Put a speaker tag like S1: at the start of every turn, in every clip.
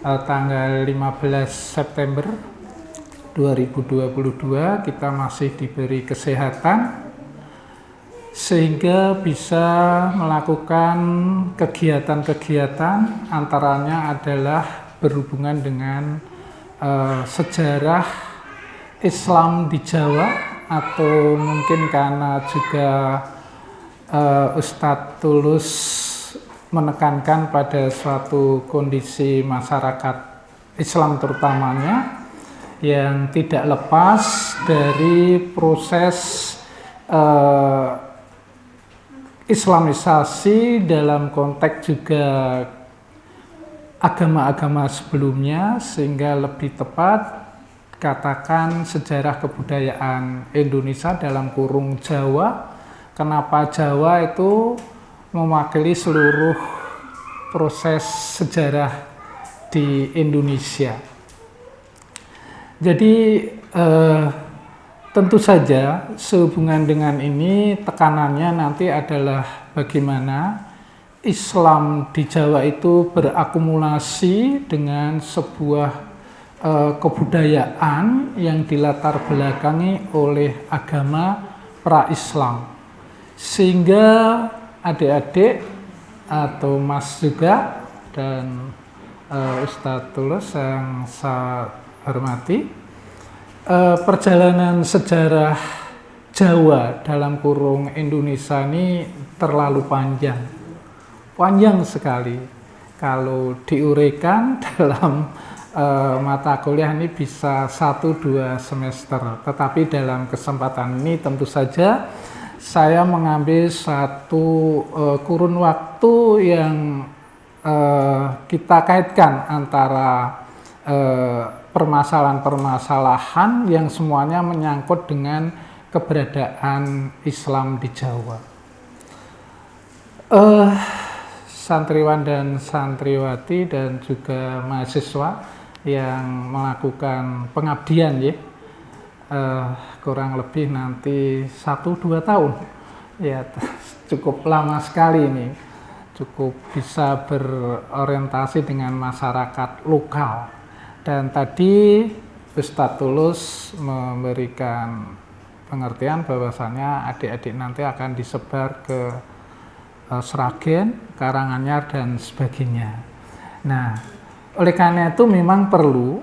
S1: tanggal 15 September 2022 kita masih diberi kesehatan sehingga bisa melakukan kegiatan-kegiatan, antaranya adalah berhubungan dengan sejarah Islam di Jawa, atau mungkin karena juga Ustadz Tulus menekankan pada suatu kondisi masyarakat Islam terutamanya yang tidak lepas dari proses Islamisasi dalam konteks juga agama-agama sebelumnya, sehingga lebih tepat katakan sejarah kebudayaan Indonesia dalam kurung Jawa. Kenapa Jawa itu mewakili seluruh proses sejarah di Indonesia. Jadi tentu saja sehubungan dengan ini tekanannya nanti adalah bagaimana Islam di Jawa itu berakumulasi dengan sebuah kebudayaan yang dilatar belakangi oleh agama pra-Islam, sehingga adik-adik atau Mas juga dan Ustadz Tulus yang saya hormati, perjalanan sejarah Jawa dalam kurung Indonesia ini terlalu panjang sekali. Kalau diuraikan dalam mata kuliah ini bisa 1-2 semester, tetapi dalam kesempatan ini tentu saja saya mengambil satu kurun waktu yang kita kaitkan antara permasalahan-permasalahan yang semuanya menyangkut dengan keberadaan Islam di Jawa. Santriwan dan santriwati dan juga mahasiswa yang melakukan pengabdian ya, kurang lebih nanti 1-2 tahun ya, cukup lama sekali ini, cukup bisa berorientasi dengan masyarakat lokal. Dan tadi Ustadz Tulus memberikan pengertian bahwasannya adik-adik nanti akan disebar ke Sragen, Karanganyar, dan sebagainya. Nah, oleh karena itu memang perlu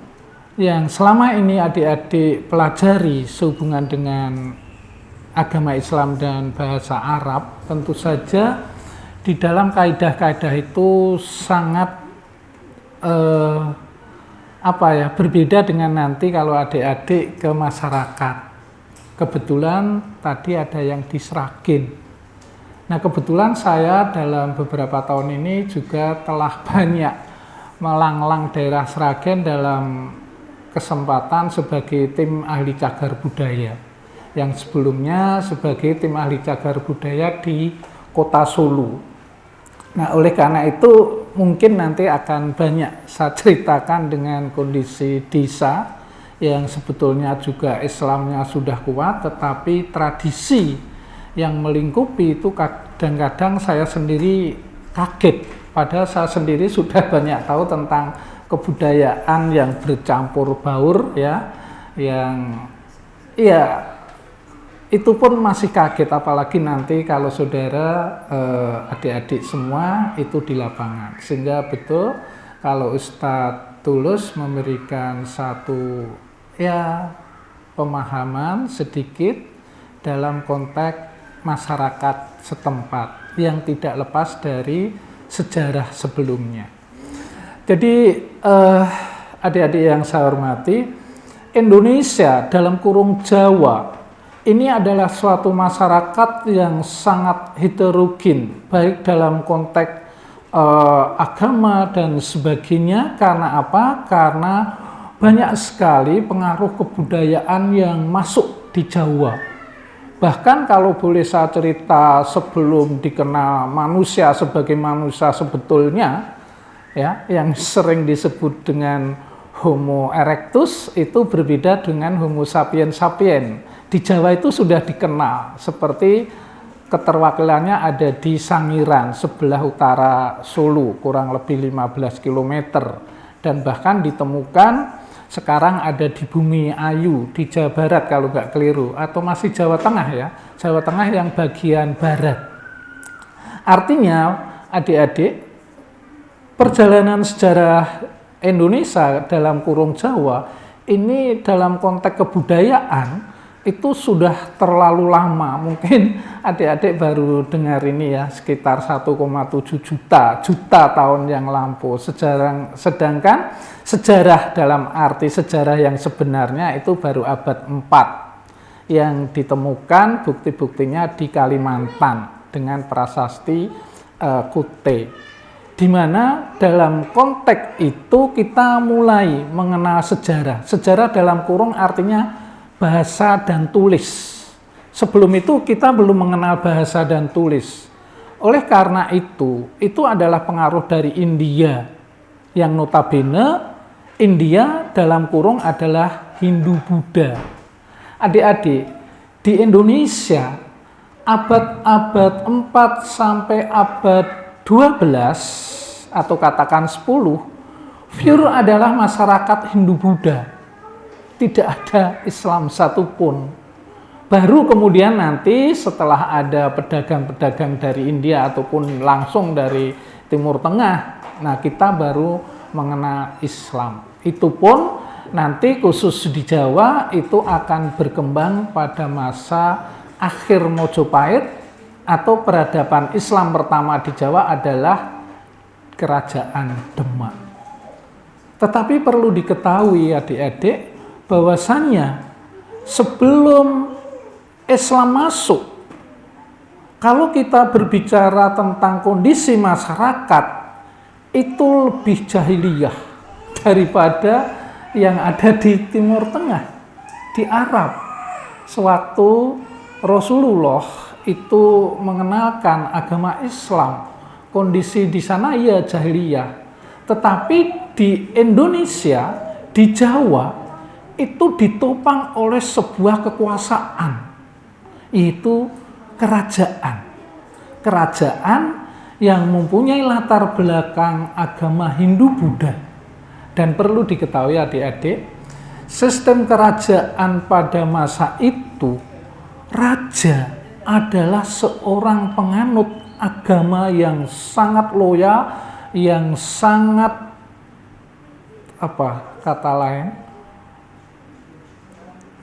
S1: yang selama ini adik-adik pelajari sehubungan dengan agama Islam dan bahasa Arab, tentu saja di dalam kaidah-kaidah itu sangat berbeda dengan nanti kalau adik-adik ke masyarakat. Kebetulan tadi ada yang di Sragen. Nah, kebetulan saya dalam beberapa tahun ini juga telah banyak melanglang daerah Sragen dalam kesempatan sebagai tim ahli cagar budaya, yang sebelumnya sebagai tim ahli cagar budaya di Kota Solo. Nah, oleh karena itu mungkin nanti akan banyak saya ceritakan dengan kondisi desa yang sebetulnya juga Islamnya sudah kuat, tetapi tradisi yang melingkupi itu kadang-kadang saya sendiri kaget, padahal saya sendiri sudah banyak tahu tentang kebudayaan yang bercampur baur ya, yang itu pun masih kaget, apalagi nanti kalau saudara adik-adik semua itu di lapangan. Sehingga betul kalau Ustadz Tulus memberikan satu pemahaman sedikit dalam konteks masyarakat setempat yang tidak lepas dari sejarah sebelumnya. Jadi adik-adik yang saya hormati, Indonesia dalam kurung Jawa ini adalah suatu masyarakat yang sangat heterogen, baik dalam konteks agama dan sebagainya. Karena apa? Karena banyak sekali pengaruh kebudayaan yang masuk di Jawa. Bahkan kalau boleh saya cerita, sebelum dikenal manusia sebagai manusia sebetulnya, ya, yang sering disebut dengan Homo erectus, itu berbeda dengan Homo sapiens sapiens. Di Jawa itu sudah dikenal, seperti keterwakilannya ada di Sangiran, sebelah utara Solo, kurang lebih 15 km. dan bahkan ditemukan sekarang ada di Bumi Ayu di Jawa Barat kalau nggak keliru, atau masih Jawa Tengah ya, Jawa Tengah yang bagian barat. Artinya adik-adik, perjalanan sejarah Indonesia dalam kurung Jawa ini dalam konteks kebudayaan itu sudah terlalu lama. Mungkin adik-adik baru dengar ini ya, sekitar 1,7 juta tahun yang lampau. Sedangkan sejarah dalam arti sejarah yang sebenarnya itu baru abad 4 yang ditemukan bukti-buktinya di Kalimantan dengan prasasti Kute, di mana dalam konteks itu kita mulai mengenal sejarah. Sejarah dalam kurung artinya bahasa dan tulis. Sebelum itu kita belum mengenal bahasa dan tulis. Oleh karena itu adalah pengaruh dari India, yang notabene India dalam kurung adalah Hindu-Buddha. Adik-adik, di Indonesia abad-abad 4 sampai abad 12 atau katakan 10, pure adalah masyarakat Hindu-Buddha. Tidak ada Islam satupun. Baru kemudian nanti setelah ada pedagang-pedagang dari India ataupun langsung dari Timur Tengah, nah kita baru mengenal Islam. Itu pun nanti khusus di Jawa itu akan berkembang pada masa akhir Mojopahit, atau peradaban Islam pertama di Jawa adalah Kerajaan Demak. Tetapi perlu diketahui adik-adik, bahwasannya sebelum Islam masuk, kalau kita berbicara tentang kondisi masyarakat, itu lebih jahiliyah daripada yang ada di Timur Tengah, di Arab. Sewaktu Rasulullah itu mengenalkan agama Islam, kondisi di sana ya jahiliyah. Tetapi di Indonesia, di Jawa, itu ditopang oleh sebuah kekuasaan, yaitu kerajaan. Kerajaan yang mempunyai latar belakang agama Hindu-Buddha. Dan perlu diketahui adik-adik, sistem kerajaan pada masa itu, raja adalah seorang penganut agama yang sangat loyal, yang sangat, kata lain,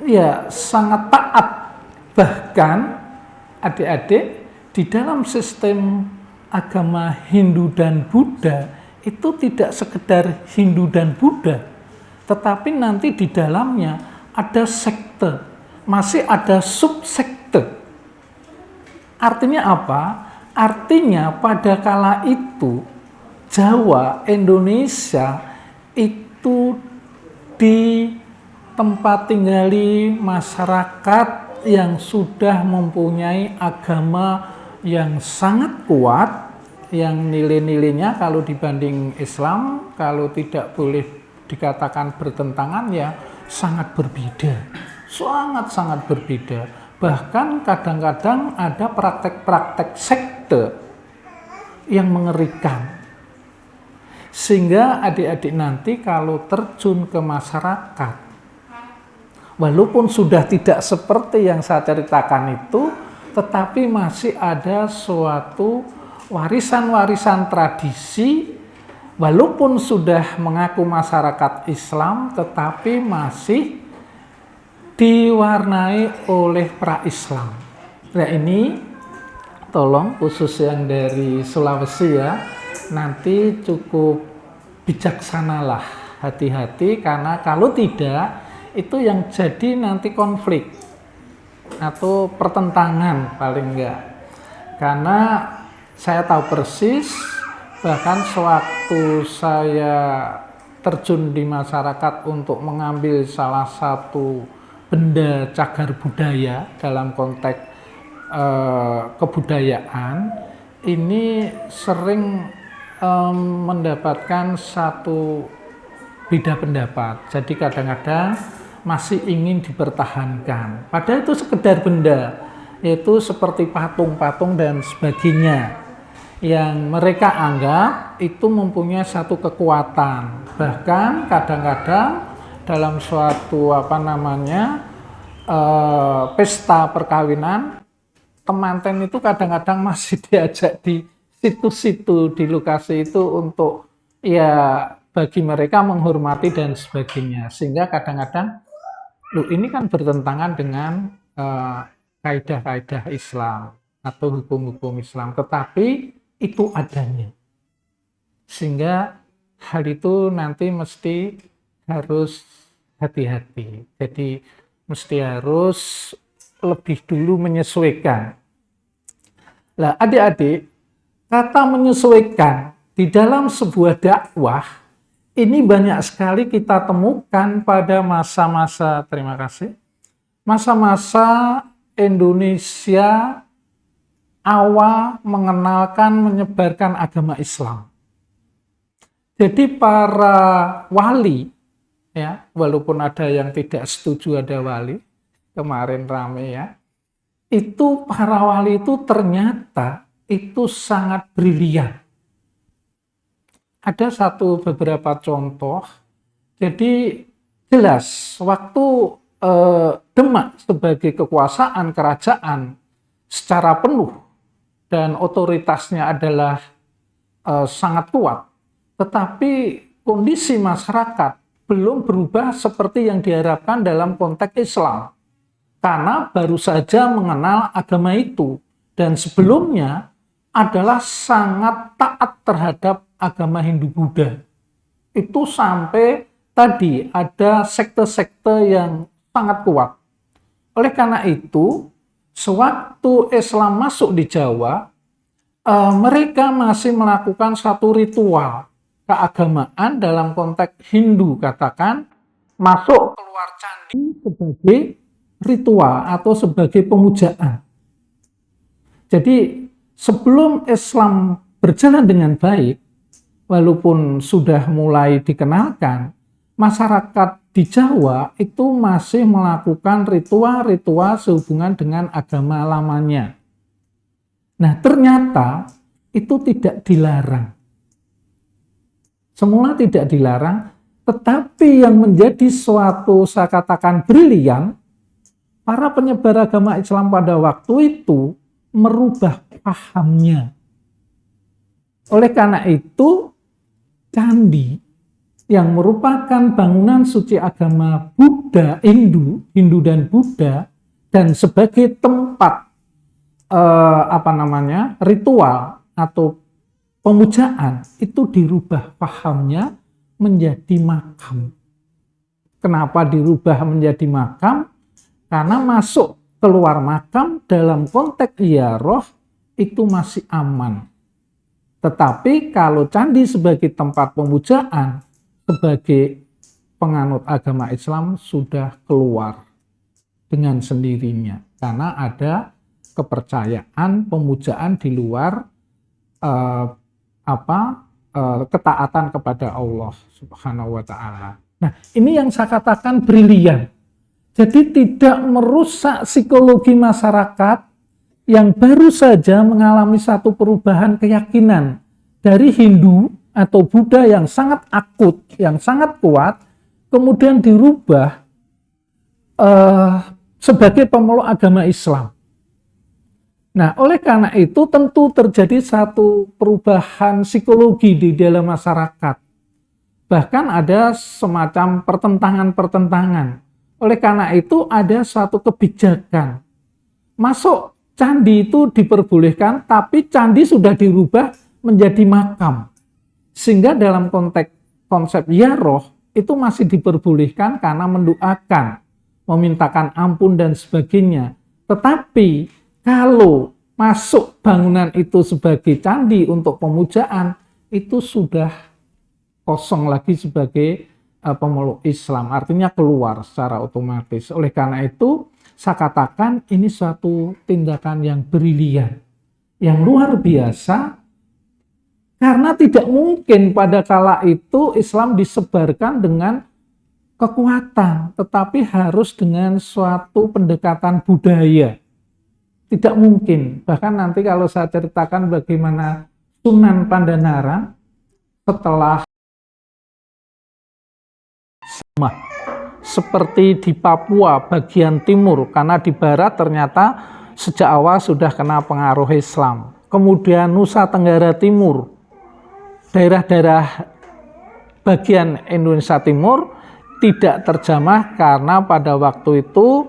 S1: ya sangat taat. Bahkan adik-adik, di dalam sistem agama Hindu dan Buddha itu tidak sekedar Hindu dan Buddha, tetapi nanti di dalamnya ada sekte, masih ada subsekte. Artinya apa? Artinya pada kala itu Jawa, Indonesia itu di tempat tinggali masyarakat yang sudah mempunyai agama yang sangat kuat, yang nilai-nilainya kalau dibanding Islam, kalau tidak boleh dikatakan bertentangan, ya sangat berbeda, sangat-sangat berbeda. Bahkan kadang-kadang ada praktek-praktek sekte yang mengerikan. Sehingga adik-adik nanti kalau terjun ke masyarakat, walaupun sudah tidak seperti yang saya ceritakan itu, tetapi masih ada suatu warisan-warisan tradisi, walaupun sudah mengaku masyarakat Islam, tetapi masih diwarnai oleh pra-Islam. Nah ini tolong khusus yang dari Sulawesi ya, nanti cukup bijaksanalah, hati-hati, karena kalau tidak itu yang jadi nanti konflik atau pertentangan paling enggak. Karena saya tahu persis, bahkan sewaktu saya terjun di masyarakat untuk mengambil salah satu benda cagar budaya dalam konteks kebudayaan, ini sering mendapatkan satu beda pendapat. Jadi kadang-kadang masih ingin dipertahankan. Padahal itu sekedar benda, yaitu seperti patung-patung dan sebagainya, yang mereka anggap itu mempunyai satu kekuatan. Bahkan kadang-kadang dalam suatu pesta perkawinan, temanten itu kadang-kadang masih diajak di situ-situ, di lokasi itu untuk ya bagi mereka menghormati dan sebagainya. Sehingga kadang-kadang, ini kan bertentangan dengan kaidah-kaidah Islam atau hukum-hukum Islam, tetapi itu adanya. Sehingga hal itu nanti mesti harus hati-hati. Jadi mesti harus lebih dulu menyesuaikan. Nah, adik-adik, kata menyesuaikan di dalam sebuah dakwah ini banyak sekali kita temukan pada masa-masa, terima kasih, masa-masa Indonesia awal mengenalkan, menyebarkan agama Islam. Jadi para wali, ya, walaupun ada yang tidak setuju ada wali, kemarin rame ya, itu para wali itu ternyata itu sangat brilian. Ada beberapa contoh, jadi jelas waktu Demak sebagai kekuasaan kerajaan secara penuh dan otoritasnya adalah sangat kuat, tetapi kondisi masyarakat belum berubah seperti yang diharapkan dalam konteks Islam. Karena baru saja mengenal agama itu. Dan sebelumnya adalah sangat taat terhadap agama Hindu-Buddha. Itu sampai tadi ada sekte-sekte yang sangat kuat. Oleh karena itu, sewaktu Islam masuk di Jawa, mereka masih melakukan satu ritual keagamaan dalam konteks Hindu, katakan masuk keluar candi sebagai ritual atau sebagai pemujaan. Jadi sebelum Islam berjalan dengan baik, walaupun sudah mulai dikenalkan, masyarakat di Jawa itu masih melakukan ritual-ritual sehubungan dengan agama lamanya. Nah, ternyata itu tidak dilarang. Semula tidak dilarang, tetapi yang menjadi suatu, saya katakan, brilian, para penyebar agama Islam pada waktu itu merubah pahamnya. Oleh karena itu, candi yang merupakan bangunan suci agama Buddha, Hindu dan Buddha, dan sebagai tempat ritual atau pemujaan, itu dirubah pahamnya menjadi makam. Kenapa dirubah menjadi makam? Karena masuk keluar makam dalam konteks ziarah itu masih aman. Tetapi kalau candi sebagai tempat pemujaan, sebagai penganut agama Islam sudah keluar dengan sendirinya. Karena ada kepercayaan pemujaan di luar ketaatan kepada Allah Subhanahu wa Ta'ala. Nah, ini yang saya katakan brilian. Jadi tidak merusak psikologi masyarakat yang baru saja mengalami satu perubahan keyakinan dari Hindu atau Buddha yang sangat akut, yang sangat kuat, kemudian dirubah sebagai pemeluk agama Islam. Nah, oleh karena itu tentu terjadi satu perubahan psikologi di dalam masyarakat. Bahkan ada semacam pertentangan-pertentangan. Oleh karena itu ada suatu kebijakan. Masuk candi itu diperbolehkan, tapi candi sudah dirubah menjadi makam. Sehingga dalam konteks konsep ziarah itu masih diperbolehkan karena mendoakan, memintakan ampun dan sebagainya. Tetapi kalau masuk bangunan itu sebagai candi untuk pemujaan, itu sudah kosong lagi sebagai pemeluk Islam. Artinya keluar secara otomatis. Oleh karena itu, saya katakan ini suatu tindakan yang brilian, yang luar biasa, karena tidak mungkin pada kala itu Islam disebarkan dengan kekuatan, tetapi harus dengan suatu pendekatan budaya. Tidak mungkin. Bahkan nanti kalau saya ceritakan bagaimana Sunan Pandanaran setelah seperti di Papua bagian timur, karena di barat ternyata sejak awal sudah kena pengaruh Islam. Kemudian Nusa Tenggara Timur, daerah-daerah bagian Indonesia Timur tidak terjamah karena pada waktu itu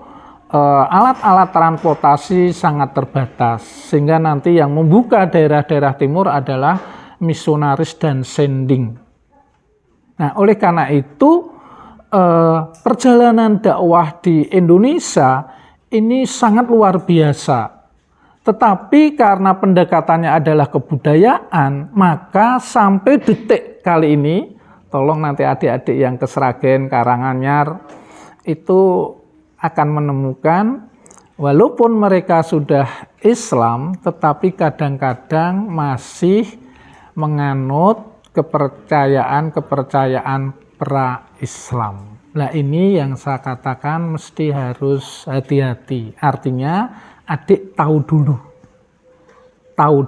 S1: alat-alat transportasi sangat terbatas, sehingga nanti yang membuka daerah-daerah timur adalah misionaris dan sending. Nah, oleh karena itu perjalanan dakwah di Indonesia ini sangat luar biasa. Tetapi karena pendekatannya adalah kebudayaan, maka sampai detik kali ini, tolong nanti adik-adik yang ke Sragen, Karanganyar, itu akan menemukan walaupun mereka sudah Islam, tetapi kadang-kadang masih menganut kepercayaan pra-Islam. Nah, ini yang saya katakan mesti harus hati-hati. Artinya adik tahu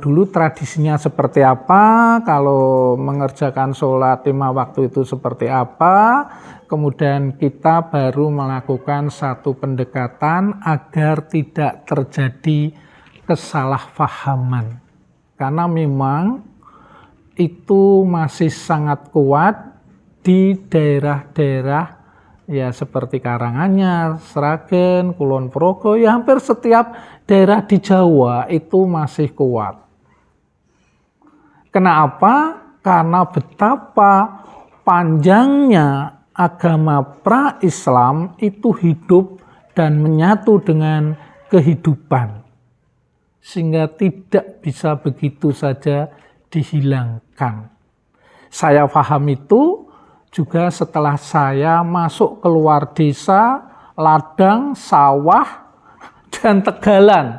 S1: dulu tradisinya seperti apa, kalau mengerjakan sholat 5 waktu itu seperti apa, kemudian kita baru melakukan satu pendekatan agar tidak terjadi kesalahpahaman. Karena memang itu masih sangat kuat di daerah-daerah ya seperti Karanganyar, Sragen, Kulon Progo, ya hampir setiap daerah di Jawa itu masih kuat. Kenapa? Karena betapa panjangnya agama pra-Islam itu hidup dan menyatu dengan kehidupan. Sehingga tidak bisa begitu saja dihilangkan. Saya paham itu juga setelah saya masuk keluar desa, ladang, sawah, dan tegalan.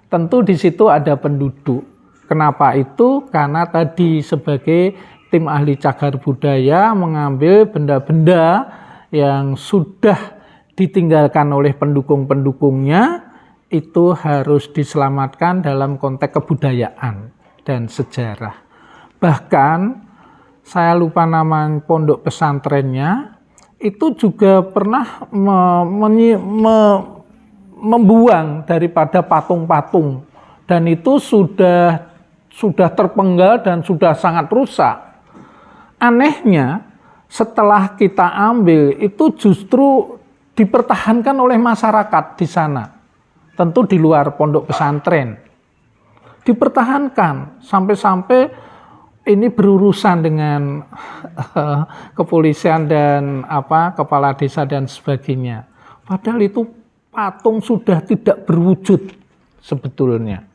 S1: Tentu di situ ada penduduk. Kenapa itu? Karena tadi sebagai tim ahli cagar budaya mengambil benda-benda yang sudah ditinggalkan oleh pendukung-pendukungnya, itu harus diselamatkan dalam konteks kebudayaan dan sejarah. Bahkan saya lupa nama pondok pesantrennya, itu juga pernah membuang daripada patung-patung, dan itu sudah terpenggal dan sudah sangat rusak. Anehnya, setelah kita ambil, itu justru dipertahankan oleh masyarakat di sana. Tentu di luar pondok pesantren. Dipertahankan sampai-sampai ini berurusan dengan kepolisian dan kepala desa dan sebagainya. Padahal itu patung sudah tidak berwujud sebetulnya.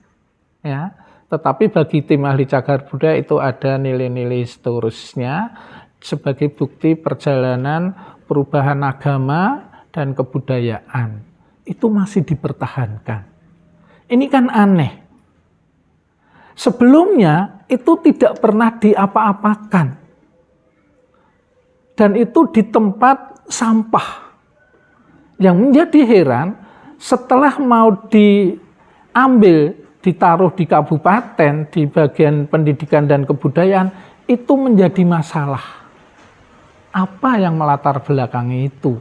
S1: Ya, tetapi bagi tim ahli cagar budaya itu ada nilai-nilai historisnya sebagai bukti perjalanan perubahan agama dan kebudayaan. Itu masih dipertahankan. Ini kan aneh. Sebelumnya itu tidak pernah diapa-apakan. Dan itu di tempat sampah. Yang menjadi heran, setelah mau diambil, ditaruh di kabupaten, di bagian pendidikan dan kebudayaan, itu menjadi masalah. Apa yang melatar belakangi itu?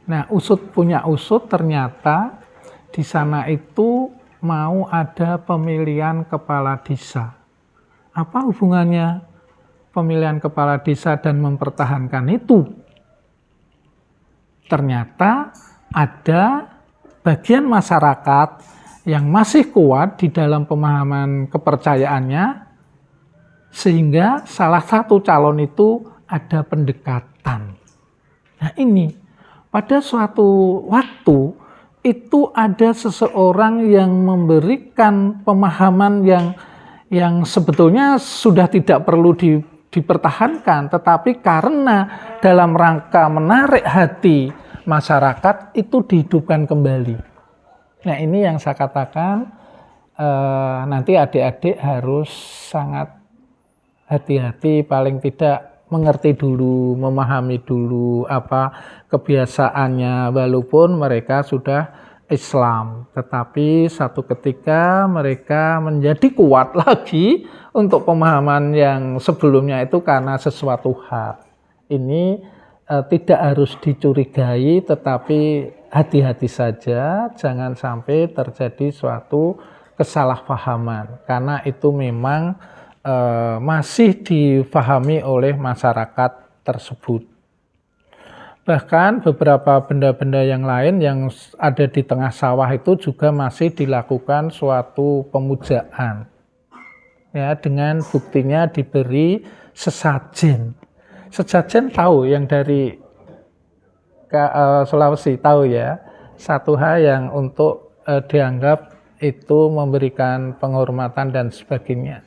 S1: Nah, usut punya usut, ternyata di sana itu mau ada pemilihan kepala desa. Apa hubungannya pemilihan kepala desa dan mempertahankan itu? Ternyata ada bagian masyarakat yang masih kuat di dalam pemahaman kepercayaannya, sehingga salah satu calon itu ada pendekatan. Nah, ini pada suatu waktu itu ada seseorang yang memberikan pemahaman yang sebetulnya sudah tidak perlu dipertahankan, tetapi karena dalam rangka menarik hati masyarakat itu dihidupkan kembali. Nah, ini yang saya katakan nanti adik-adik harus sangat hati-hati, paling tidak mengerti dulu, memahami dulu apa kebiasaannya, walaupun mereka sudah Islam. Tetapi satu ketika mereka menjadi kuat lagi untuk pemahaman yang sebelumnya itu karena sesuatu hal. Ini tidak harus dicurigai, tetapi hati-hati saja, jangan sampai terjadi suatu kesalahpahaman. Karena itu memang masih difahami oleh masyarakat tersebut. Bahkan beberapa benda-benda yang lain yang ada di tengah sawah itu juga masih dilakukan suatu pemujaan. Ya, dengan buktinya diberi sesajen. Sesajen tahu yang dari Sulawesi tahu ya. Satu hal yang untuk dianggap itu memberikan penghormatan dan sebagainya.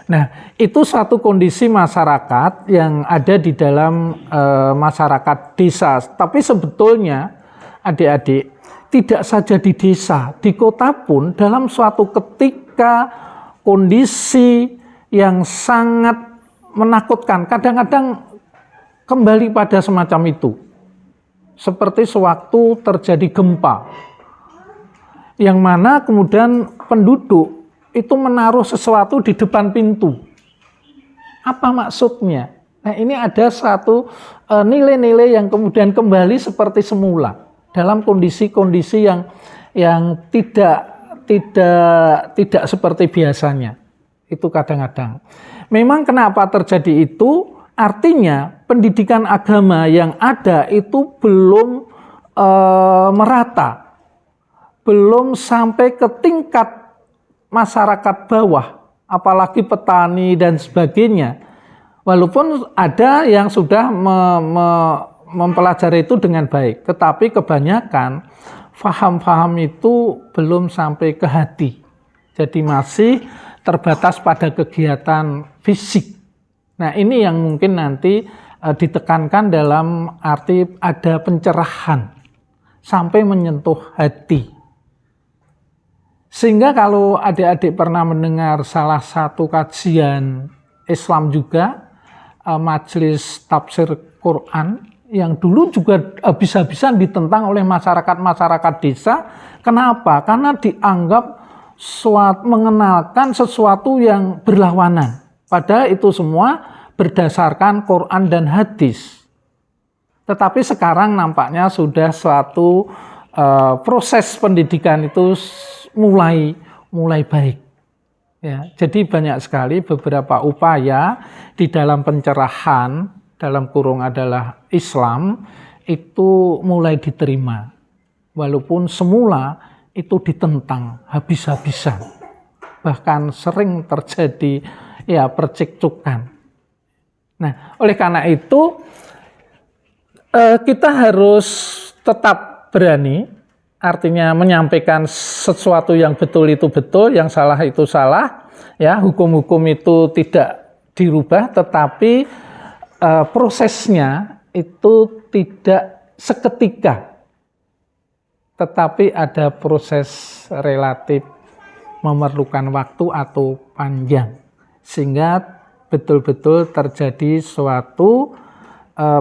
S1: Nah, itu satu kondisi masyarakat yang ada di dalam masyarakat desa. Tapi sebetulnya adik-adik, tidak saja di desa, di kota pun dalam suatu ketika kondisi yang sangat menakutkan, kadang-kadang kembali pada semacam itu. Seperti sewaktu terjadi gempa, yang mana kemudian penduduk itu menaruh sesuatu di depan pintu. Apa maksudnya? Nah, ini ada satu nilai-nilai yang kemudian kembali seperti semula dalam kondisi-kondisi yang tidak seperti biasanya. Itu kadang-kadang. Memang kenapa terjadi itu? Artinya pendidikan agama yang ada itu belum merata, belum sampai ke tingkat masyarakat bawah, apalagi petani dan sebagainya. Walaupun ada yang sudah mempelajari itu dengan baik, tetapi kebanyakan faham-faham itu belum sampai ke hati. Jadi masih terbatas pada kegiatan fisik. Nah, ini yang mungkin nanti ditekankan dalam arti ada pencerahan sampai menyentuh hati. Sehingga kalau adik-adik pernah mendengar salah satu kajian Islam juga, majelis tafsir Quran, yang dulu juga habis-habisan ditentang oleh masyarakat-masyarakat desa. Kenapa? Karena dianggap mengenalkan sesuatu yang berlawanan. Padahal itu semua berdasarkan Quran dan hadis. Tetapi sekarang nampaknya sudah suatu proses pendidikan itu mulai baik. Ya, jadi banyak sekali beberapa upaya di dalam pencerahan, dalam kurung adalah Islam, itu mulai diterima. Walaupun semula itu ditentang habis-habisan. Bahkan sering terjadi ya percekcokan. Nah, oleh karena itu kita harus tetap berani. Artinya menyampaikan sesuatu yang betul itu betul, yang salah itu salah. Ya, hukum-hukum itu tidak dirubah, tetapi prosesnya itu tidak seketika. Tetapi ada proses relatif memerlukan waktu atau panjang. Sehingga betul-betul terjadi suatu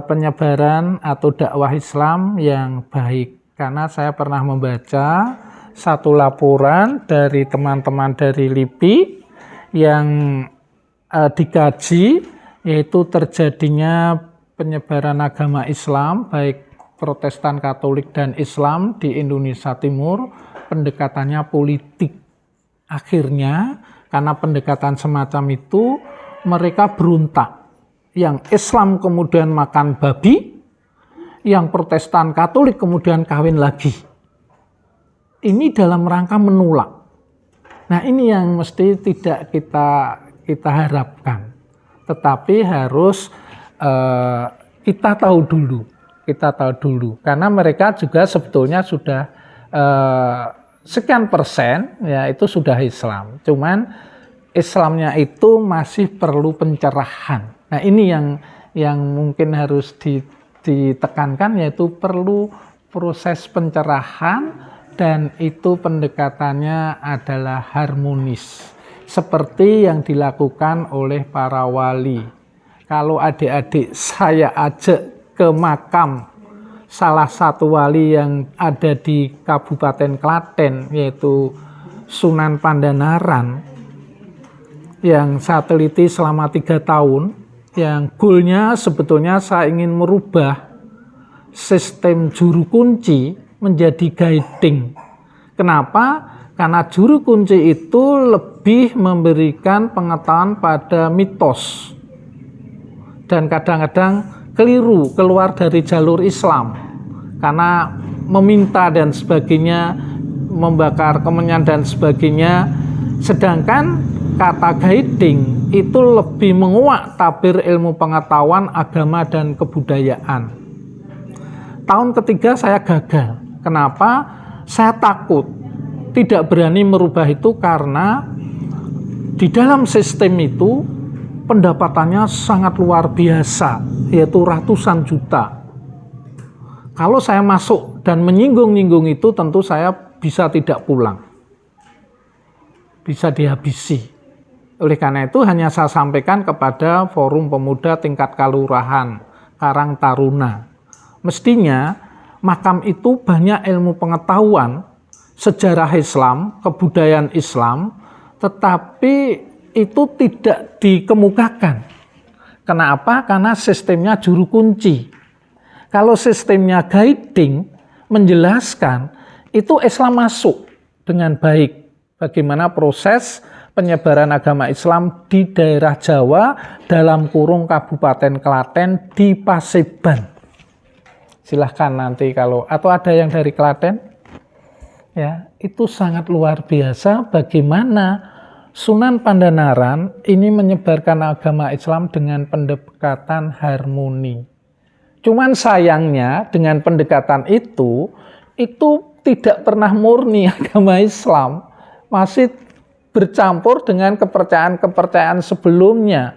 S1: penyebaran atau dakwah Islam yang baik. Karena saya pernah membaca satu laporan dari teman-teman dari LIPI yang dikaji, yaitu terjadinya penyebaran agama Islam, baik Protestan, Katolik, dan Islam di Indonesia Timur, pendekatannya politik. Akhirnya, karena pendekatan semacam itu, mereka berontak. Yang Islam kemudian makan babi, yang Protestan Katolik kemudian kawin lagi. Ini dalam rangka menolak. Nah, ini yang mesti tidak kita harapkan. Tetapi harus kita tahu dulu. Karena mereka juga sebetulnya sudah sekian persen ya itu sudah Islam. Cuman Islamnya itu masih perlu pencerahan. Nah, ini yang mungkin harus ditekankan, yaitu perlu proses pencerahan dan itu pendekatannya adalah harmonis seperti yang dilakukan oleh para wali. Kalau adik-adik saya ajak ke makam salah satu wali yang ada di Kabupaten Klaten, yaitu Sunan Pandanaran, yang saya teliti selama 3 tahun, yang goalnya sebetulnya saya ingin merubah sistem juru kunci menjadi guiding. Kenapa? Karena juru kunci itu lebih memberikan pengetahuan pada mitos dan kadang-kadang keliru keluar dari jalur Islam karena meminta dan sebagainya, membakar kemenyan dan sebagainya. Sedangkan kata guiding itu lebih menguak tabir ilmu pengetahuan agama dan kebudayaan. Tahun ketiga saya gagal. Kenapa? Saya takut, tidak berani merubah itu karena di dalam sistem itu pendapatannya sangat luar biasa, yaitu ratusan juta. Kalau saya masuk dan menyinggung-nyinggung itu, tentu saya bisa tidak pulang, bisa dihabisi. Oleh karena itu hanya saya sampaikan kepada forum pemuda tingkat kelurahan Karang Taruna. Mestinya makam itu banyak ilmu pengetahuan, sejarah Islam, kebudayaan Islam, tetapi itu tidak dikemukakan. Kenapa? Karena sistemnya juru kunci. Kalau sistemnya guiding, menjelaskan, itu Islam masuk dengan baik. Bagaimana proses penyebaran agama Islam di daerah Jawa dalam kurung Kabupaten Klaten di Paseban. Silahkan nanti kalau, atau ada yang dari Klaten? Ya, itu sangat luar biasa bagaimana Sunan Pandanaran ini menyebarkan agama Islam dengan pendekatan harmoni. Cuman sayangnya dengan pendekatan itu tidak pernah murni agama Islam, masih bercampur dengan kepercayaan-kepercayaan sebelumnya.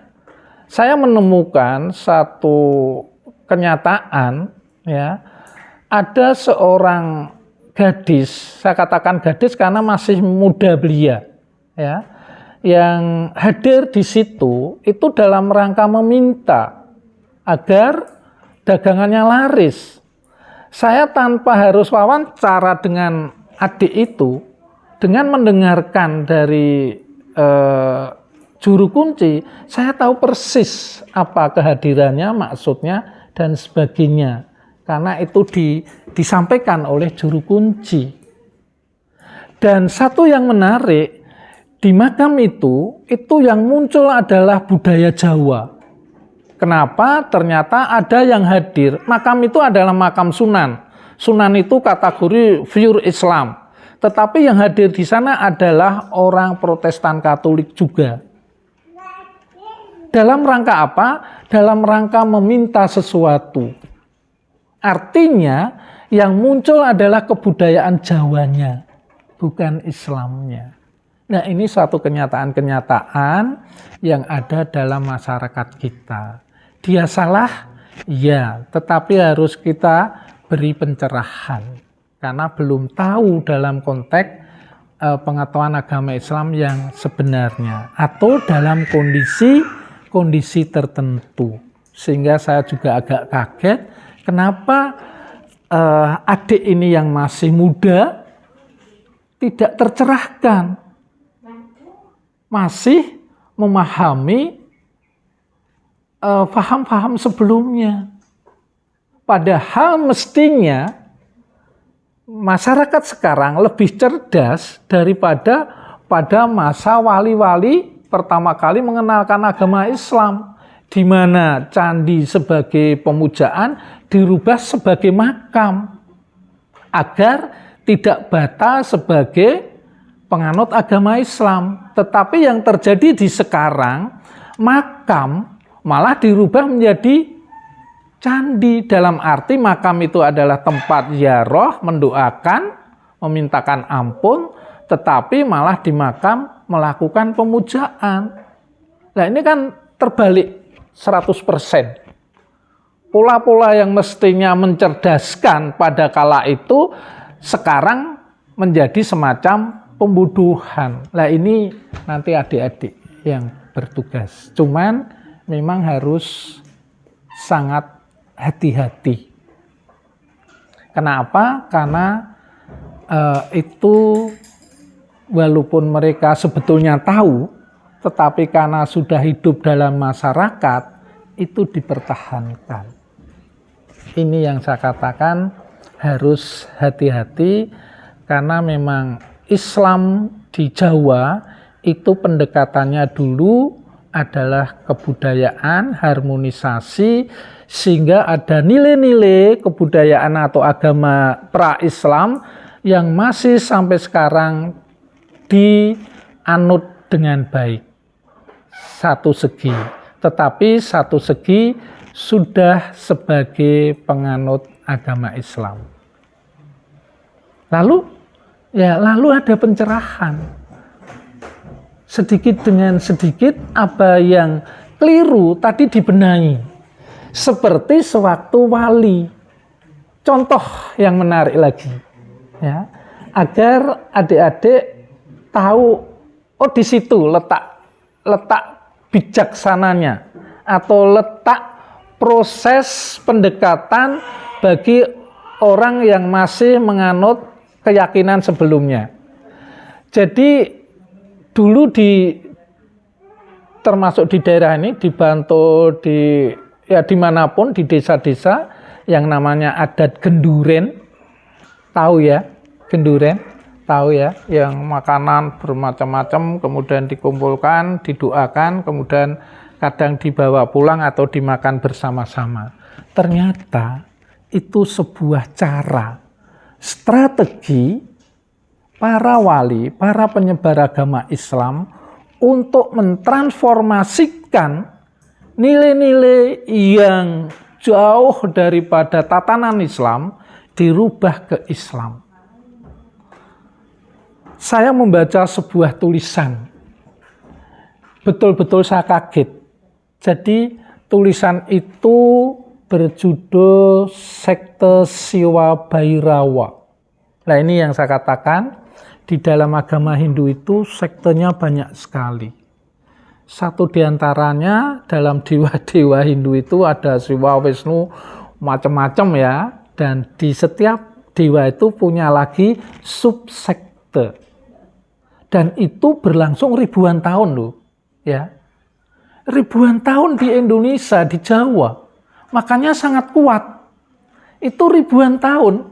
S1: Saya menemukan satu kenyataan, ya, ada seorang gadis, saya katakan gadis karena masih muda belia, ya, yang hadir di situ itu dalam rangka meminta agar dagangannya laris. Saya tanpa harus wawancara dengan adik itu, dengan mendengarkan dari juru kunci, saya tahu persis apa kehadirannya, maksudnya dan sebagainya. Karena itu disampaikan oleh juru kunci. Dan satu yang menarik, di makam itu yang muncul adalah budaya Jawa. Kenapa? Ternyata ada yang hadir. Makam itu adalah makam Sunan. Sunan itu kategori pure Islam. Tetapi yang hadir di sana adalah orang Protestan Katolik juga. Dalam rangka apa? Dalam rangka meminta sesuatu. Artinya yang muncul adalah kebudayaan Jawanya, bukan Islamnya. Nah, ini suatu kenyataan-kenyataan yang ada dalam masyarakat kita. Dia salah? Ya, tetapi harus kita beri pencerahan. Karena belum tahu dalam konteks pengetahuan agama Islam yang sebenarnya. Atau dalam kondisi tertentu. Sehingga saya juga agak kaget, kenapa adik ini yang masih muda tidak tercerahkan, masih memahami paham-paham sebelumnya. Padahal mestinya masyarakat sekarang lebih cerdas daripada pada masa wali-wali pertama kali mengenalkan agama Islam, di mana candi sebagai pemujaan dirubah sebagai makam agar tidak bata sebagai penganut agama Islam. Tetapi yang terjadi di sekarang, makam malah dirubah menjadi candi, dalam arti makam itu adalah tempat ziarah, mendoakan, memintakan ampun, tetapi malah di makam melakukan pemujaan. Nah, ini kan terbalik 100%. Pola-pola yang mestinya mencerdaskan pada kala itu sekarang menjadi semacam pembuduhan. Nah, ini nanti adik-adik yang bertugas. Cuman memang harus sangat hati-hati. Kenapa? Karena itu walaupun mereka sebetulnya tahu, tetapi karena sudah hidup dalam masyarakat, itu dipertahankan. Ini yang saya katakan harus hati-hati, karena memang Islam di Jawa itu pendekatannya dulu adalah kebudayaan, harmonisasi, sehingga ada nilai-nilai kebudayaan atau agama pra-Islam yang masih sampai sekarang dianut dengan baik. Satu segi, tetapi satu segi sudah sebagai penganut agama Islam. Lalu ada pencerahan. Sedikit dengan sedikit apa yang keliru tadi dibenahi. Seperti sewaktu wali. Contoh yang menarik lagi, ya, agar adik-adik tahu, oh di situ letak bijaksananya atau letak proses pendekatan bagi orang yang masih menganut keyakinan sebelumnya. Jadi dulu termasuk di daerah ini, di Bantul, dimanapun, di desa-desa yang namanya adat genduren, tahu ya, genduren, tahu ya, yang makanan bermacam-macam kemudian dikumpulkan, didoakan, kemudian kadang dibawa pulang atau dimakan bersama-sama. Ternyata itu sebuah cara, strategi para wali, para penyebar agama Islam untuk mentransformasikan nilai-nilai yang jauh daripada tatanan Islam dirubah ke Islam. Saya membaca sebuah tulisan, betul-betul saya kaget. Jadi tulisan itu berjudul Sekte Siwa Bhairawa. Nah, ini yang saya katakan, di dalam agama Hindu itu sektenya banyak sekali. Satu diantaranya dalam dewa-dewa Hindu itu ada Siwa, Wisnu, macam-macam ya. Dan di setiap dewa itu punya lagi subsekte. Dan itu berlangsung ribuan tahun loh, ya. Ribuan tahun di Indonesia, di Jawa. Makanya sangat kuat. Itu ribuan tahun.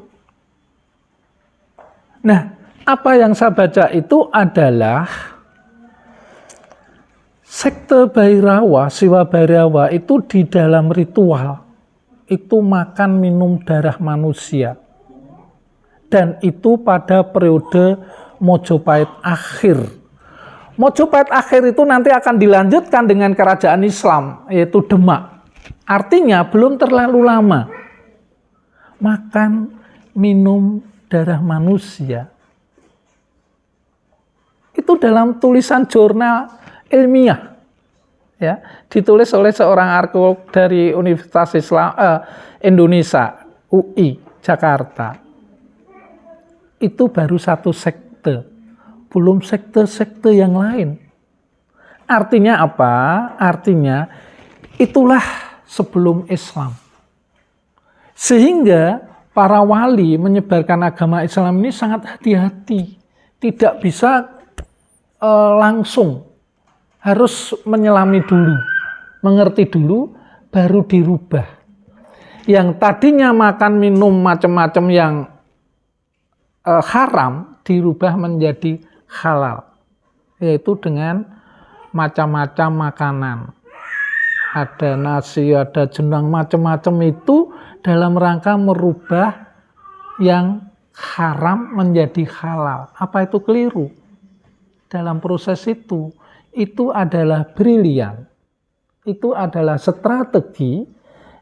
S1: Nah, apa yang saya baca itu adalah sekte Bhairawa, Siwa Bhairawa itu di dalam ritual itu makan minum darah manusia. Dan itu pada periode Mojopahit akhir. Mojopahit akhir itu nanti akan dilanjutkan dengan kerajaan Islam, yaitu Demak. Artinya belum terlalu lama. Makan minum darah manusia. Itu dalam tulisan jurnal ilmiah, ya, ditulis oleh seorang arkeolog dari Universitas Islam Indonesia, UI Jakarta. Itu baru satu sekte, belum sekte-sekte yang lain. Artinya apa? Artinya itulah sebelum Islam. Sehingga para wali menyebarkan agama Islam ini sangat hati-hati, tidak bisa langsung, harus menyelami dulu, mengerti dulu, baru dirubah. Yang tadinya makan minum macam-macam yang haram, dirubah menjadi halal, yaitu dengan macam-macam makanan. Ada nasi, ada jenang, macam-macam itu dalam rangka merubah yang haram menjadi halal. Apa itu keliru? Dalam proses itu adalah brilian. Itu adalah strategi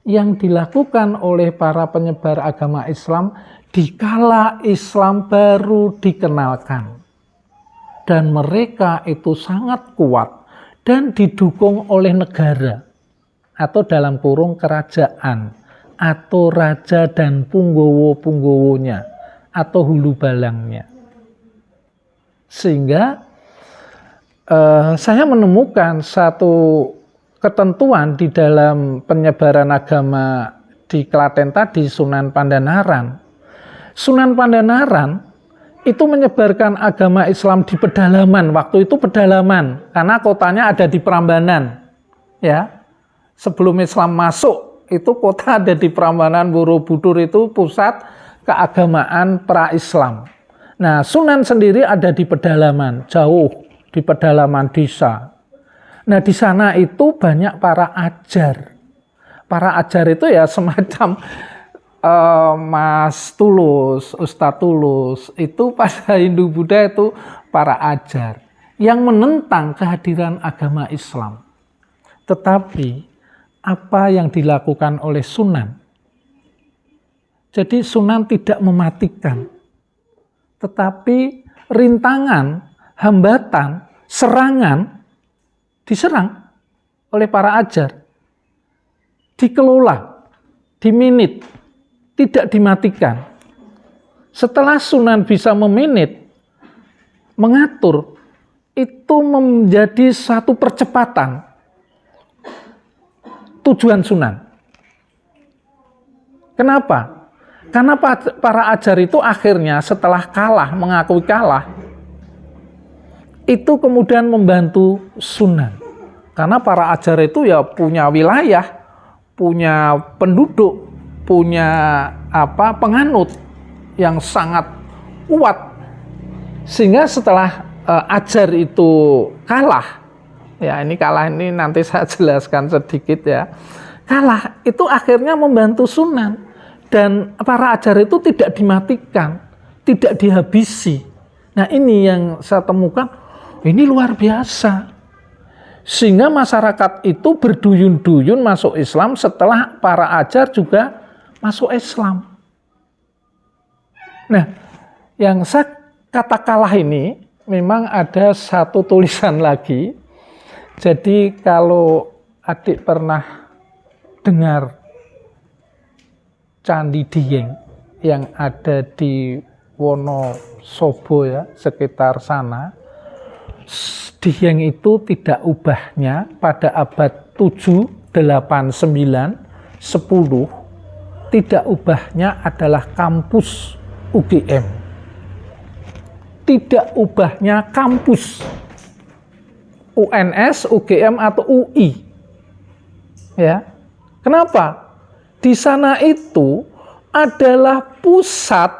S1: yang dilakukan oleh para penyebar agama Islam dikala Islam baru dikenalkan. Dan mereka itu sangat kuat dan didukung oleh negara atau dalam kurung kerajaan atau raja dan punggowo-punggowonya atau hulu balangnya. Sehingga saya menemukan satu ketentuan di dalam penyebaran agama di Klaten tadi, Sunan Pandanaran, Sunan Pandanaran itu menyebarkan agama Islam di pedalaman. Waktu itu pedalaman, karena kotanya ada di Prambanan. Ya, sebelum Islam masuk, itu kota ada di Prambanan. Borobudur itu pusat keagamaan pra-Islam. Nah, Sunan sendiri ada di pedalaman, jauh di pedalaman desa. Nah, di sana itu banyak para ajar. Para ajar itu ya semacam Mas Tulus, Ustadz Tulus, itu pada Hindu Buddha itu para ajar yang menentang kehadiran agama Islam. Tetapi apa yang dilakukan oleh Sunan? Jadi Sunan tidak mematikan, tetapi rintangan, hambatan, serangan diserang oleh para ajar, dikelola, diminit, tidak dimatikan. Setelah Sunan bisa meminit, mengatur, itu menjadi satu percepatan tujuan Sunan. Kenapa? Karena para ajar itu akhirnya setelah kalah, mengakui kalah, itu kemudian membantu Sunan. Karena para ajar itu ya punya wilayah, punya penduduk, punya penganut yang sangat kuat, sehingga setelah ajar itu kalah, ya ini nanti saya jelaskan sedikit ya, kalah itu akhirnya membantu Sunan, dan para ajar itu tidak dimatikan, tidak dihabisi. Nah, ini yang saya temukan, ini luar biasa. Sehingga masyarakat itu berduyun-duyun masuk Islam setelah para ajar juga masuk Islam. Nah, yang saya kata kalah ini memang ada satu tulisan lagi. Jadi kalau adik pernah dengar Candi Dieng yang ada di Wonosobo ya, sekitar sana, Dieng itu tidak ubahnya pada abad 7, 8, 9, 10, tidak ubahnya adalah kampus UGM. Tidak ubahnya kampus UNS, UGM atau UI. Ya. Kenapa? Di sana itu adalah pusat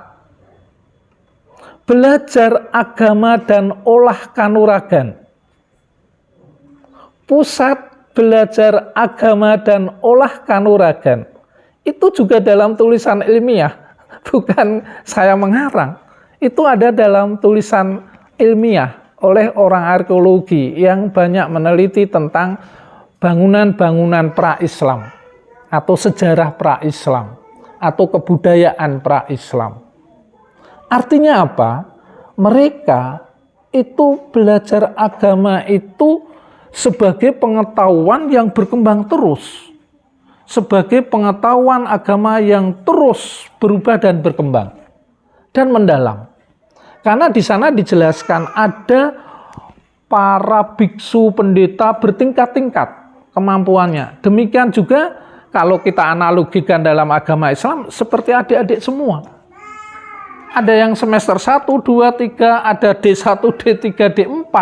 S1: belajar agama dan olah kanuragan. Pusat belajar agama dan olah kanuragan. Itu juga dalam tulisan ilmiah, bukan saya mengarang. Itu ada dalam tulisan ilmiah oleh orang arkeologi yang banyak meneliti tentang bangunan-bangunan pra-Islam atau sejarah pra-Islam atau kebudayaan pra-Islam. Artinya apa? Mereka itu belajar agama itu sebagai pengetahuan yang berkembang terus. Sebagai pengetahuan agama yang terus berubah dan berkembang dan mendalam. Karena di sana dijelaskan ada para biksu pendeta bertingkat-tingkat kemampuannya. Demikian juga kalau kita analogikan dalam agama Islam seperti adik-adik semua. Ada yang semester 1, 2, 3, ada D1, D3, D4.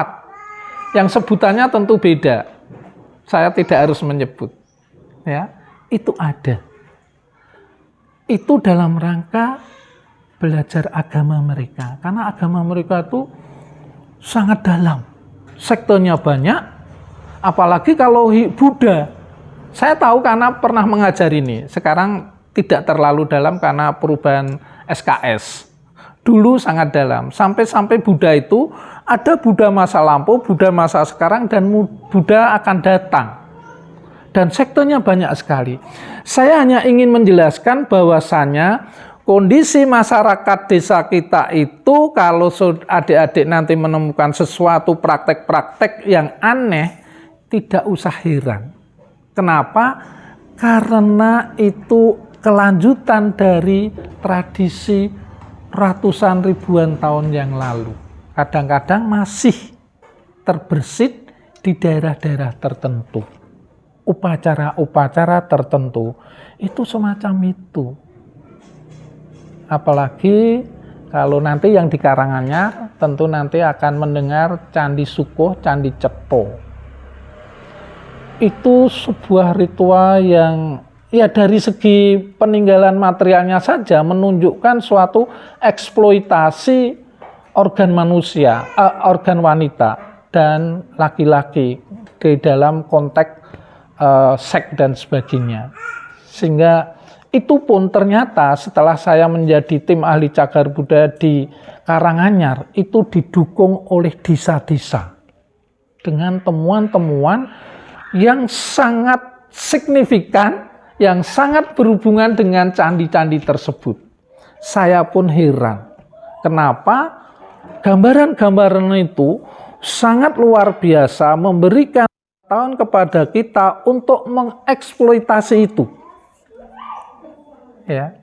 S1: Yang sebutannya tentu beda. Saya tidak harus menyebut. Ya. Itu ada. Itu dalam rangka belajar agama mereka. Karena agama mereka itu sangat dalam. Sektornya banyak. Apalagi kalau Buddha. Saya tahu karena pernah mengajar ini. Sekarang tidak terlalu dalam karena perubahan SKS. Dulu sangat dalam. Sampai Buddha itu ada Buddha masa lampau, Buddha masa sekarang, dan Buddha akan datang. Dan sektornya banyak sekali. Saya hanya ingin menjelaskan bahwasannya kondisi masyarakat desa kita itu kalau adik-adik nanti menemukan sesuatu praktek-praktek yang aneh, tidak usah heran. Kenapa? Karena itu kelanjutan dari tradisi ratusan ribuan tahun yang lalu. Kadang-kadang masih terbersit di daerah-daerah tertentu. Upacara-upacara tertentu itu semacam itu. Apalagi kalau nanti yang di Karanganyar tentu nanti akan mendengar Candi Sukuh, Candi Cetho. Itu sebuah ritual yang ya dari segi peninggalan materialnya saja menunjukkan suatu eksploitasi organ manusia, organ wanita dan laki-laki di dalam konteks seks dan sebagainya. Sehingga itu pun ternyata setelah saya menjadi tim ahli cagar budaya di Karanganyar itu didukung oleh desa-desa dengan temuan-temuan yang sangat signifikan, yang sangat berhubungan dengan candi-candi tersebut. Saya pun heran, kenapa gambaran-gambaran itu sangat luar biasa memberikan pengetahuan kepada kita untuk mengeksploitasi itu. Ya,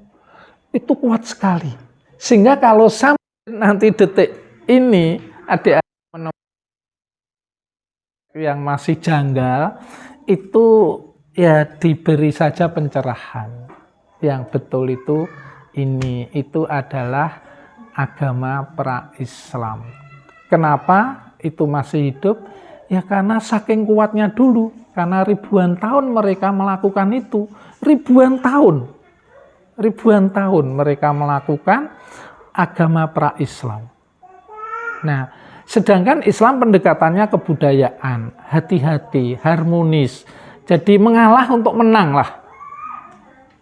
S1: itu kuat sekali. Sehingga kalau sampai nanti detik ini adik-adik yang masih janggal, itu ya diberi saja pencerahan. Yang betul itu itu adalah agama pra-Islam. Kenapa itu masih hidup? Ya karena saking kuatnya dulu, karena ribuan tahun mereka melakukan itu, ribuan tahun mereka melakukan agama pra-Islam. Nah, sedangkan Islam pendekatannya kebudayaan, hati-hati, harmonis. Jadi mengalah untuk menang lah.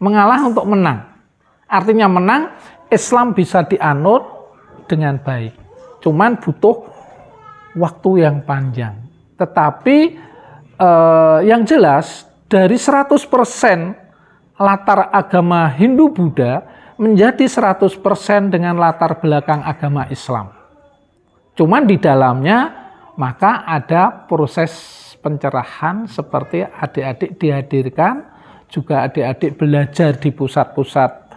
S1: Mengalah untuk menang. Artinya menang, Islam bisa dianut dengan baik. Cuman butuh waktu yang panjang. Tetapi yang jelas dari 100% latar agama Hindu-Buddha menjadi 100% dengan latar belakang agama Islam. Cuman di dalamnya maka ada proses pencerahan seperti adik-adik dihadirkan, juga adik-adik belajar di pusat-pusat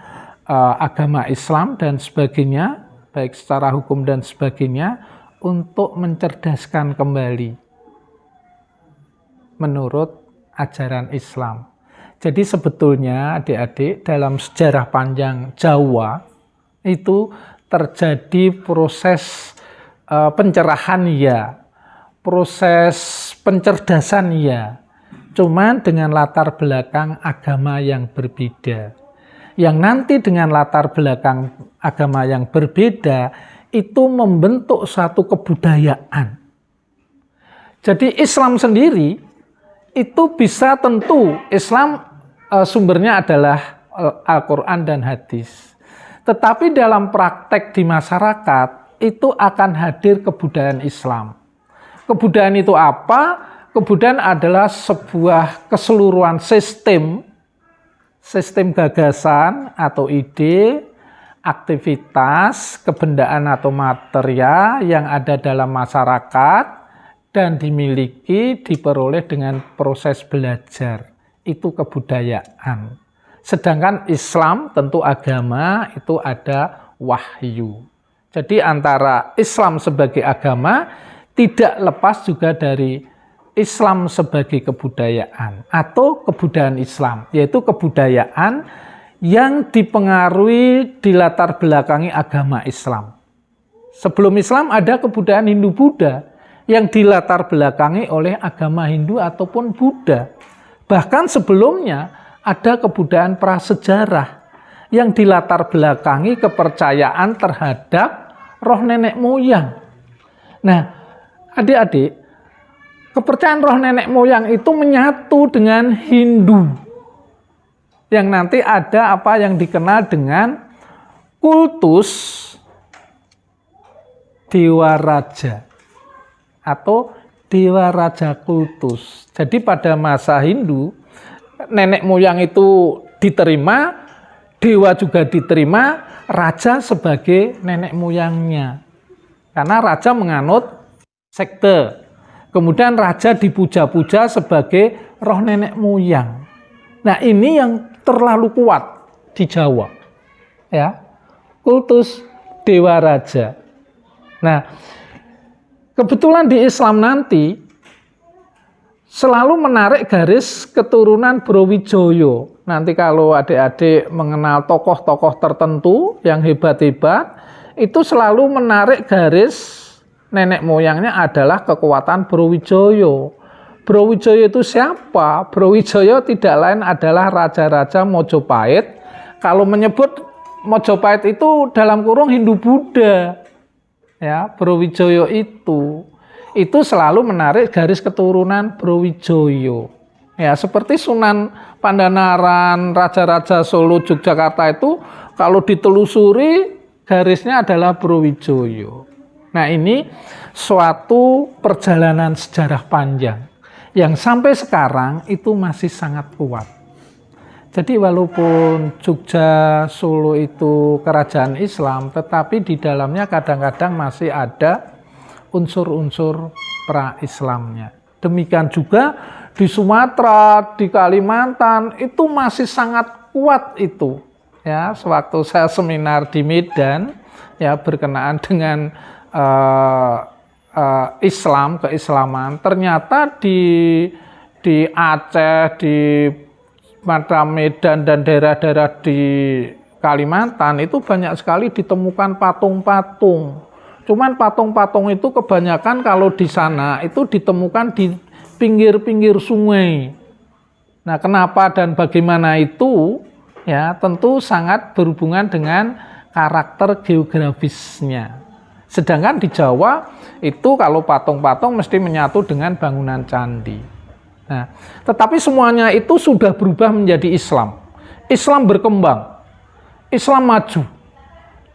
S1: agama Islam dan sebagainya, baik secara hukum dan sebagainya, untuk mencerdaskan kembali menurut ajaran Islam. Jadi sebetulnya adik-adik dalam sejarah panjang Jawa itu terjadi proses pencerahan ya, proses pencerdasan ya, cuman dengan latar belakang agama yang berbeda. Yang nanti dengan latar belakang agama yang berbeda itu membentuk satu kebudayaan. Jadi Islam sendiri itu bisa tentu Islam sumbernya adalah Al-Quran dan hadis. Tetapi dalam praktek di masyarakat itu akan hadir kebudayaan Islam. Kebudayaan itu apa? Kebudayaan adalah sebuah keseluruhan sistem gagasan atau ide, aktivitas, kebendaan atau material yang ada dalam masyarakat dan dimiliki, diperoleh dengan proses belajar. Itu kebudayaan. Sedangkan Islam tentu agama itu ada wahyu. Jadi antara Islam sebagai agama tidak lepas juga dari Islam sebagai kebudayaan atau kebudayaan Islam, yaitu kebudayaan yang dipengaruhi dilatar belakangi agama Islam. Sebelum Islam ada kebudayaan Hindu-Buddha yang dilatar belakangi oleh agama Hindu ataupun Buddha. Bahkan sebelumnya ada kebudayaan prasejarah yang dilatar belakangi kepercayaan terhadap roh nenek moyang. Nah, adik-adik, kepercayaan roh nenek moyang itu menyatu dengan Hindu. Yang nanti ada apa yang dikenal dengan kultus Dewa Raja atau Dewa Raja kultus. Jadi pada masa Hindu, nenek moyang itu diterima, dewa juga diterima, raja sebagai nenek moyangnya. Karena raja menganut sekte. Kemudian raja dipuja-puja sebagai roh nenek moyang. Nah, ini yang terlalu kuat di Jawa. Ya. Kultus Dewa Raja. Nah, kebetulan di Islam nanti selalu menarik garis keturunan Brawijaya. Nanti kalau adik-adik mengenal tokoh-tokoh tertentu yang hebat-hebat, itu selalu menarik garis nenek moyangnya adalah kekuatan Brawijaya. Brawijaya itu siapa? Brawijaya tidak lain adalah raja-raja Mojopahit. Kalau menyebut Mojopahit itu dalam kurung Hindu-Buddha. Ya, Brawijaya itu selalu menarik garis keturunan Brawijaya. Ya, seperti Sunan Pandanaran, raja-raja Solo, Yogyakarta itu kalau ditelusuri garisnya adalah Brawijaya. Nah, ini suatu perjalanan sejarah panjang yang sampai sekarang itu masih sangat kuat. Jadi walaupun Jogja, Solo itu kerajaan Islam, tetapi di dalamnya kadang-kadang masih ada unsur-unsur pra-Islamnya. Demikian juga di Sumatera, di Kalimantan, itu masih sangat kuat itu. Ya, sewaktu saya seminar di Medan, ya berkenaan dengan Islam, keislaman, ternyata di Aceh, di Medan dan daerah-daerah di Kalimantan itu banyak sekali ditemukan patung-patung. Cuman patung-patung itu kebanyakan kalau di sana itu ditemukan di pinggir-pinggir sungai. Nah, kenapa dan bagaimana itu? Ya, tentu sangat berhubungan dengan karakter geografisnya. Sedangkan di Jawa itu kalau patung-patung mesti menyatu dengan bangunan candi. Nah, tetapi semuanya itu sudah berubah menjadi Islam. Islam berkembang, Islam maju.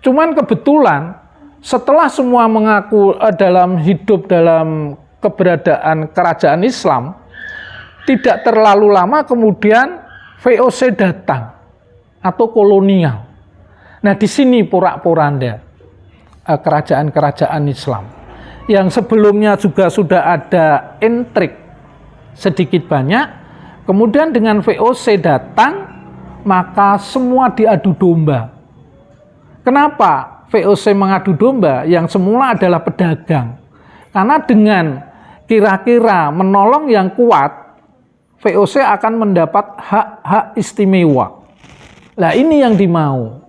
S1: Cuman kebetulan setelah semua mengaku hidup dalam keberadaan kerajaan Islam, tidak terlalu lama kemudian VOC datang atau kolonial. Nah, di sini porak-poranda kerajaan-kerajaan Islam yang sebelumnya juga sudah ada intrik sedikit banyak, kemudian dengan VOC datang, maka semua diadu domba. Kenapa VOC mengadu domba? Yang semula adalah pedagang. Karena dengan kira-kira menolong yang kuat, VOC akan mendapat hak-hak istimewa. Nah, ini yang dimau.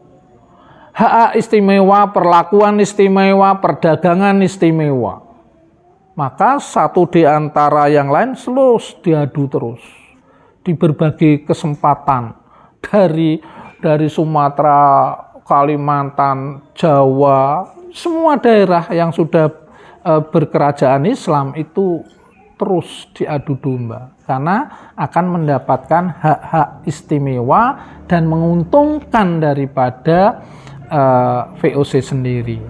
S1: Hak istimewa, perlakuan istimewa, perdagangan istimewa. Maka satu di antara yang lain terus diadu terus. Di berbagai kesempatan. Dari Sumatera, Kalimantan, Jawa, semua daerah yang sudah berkerajaan Islam itu terus diadu domba. Karena akan mendapatkan hak-hak istimewa dan menguntungkan daripada VOC sendiri.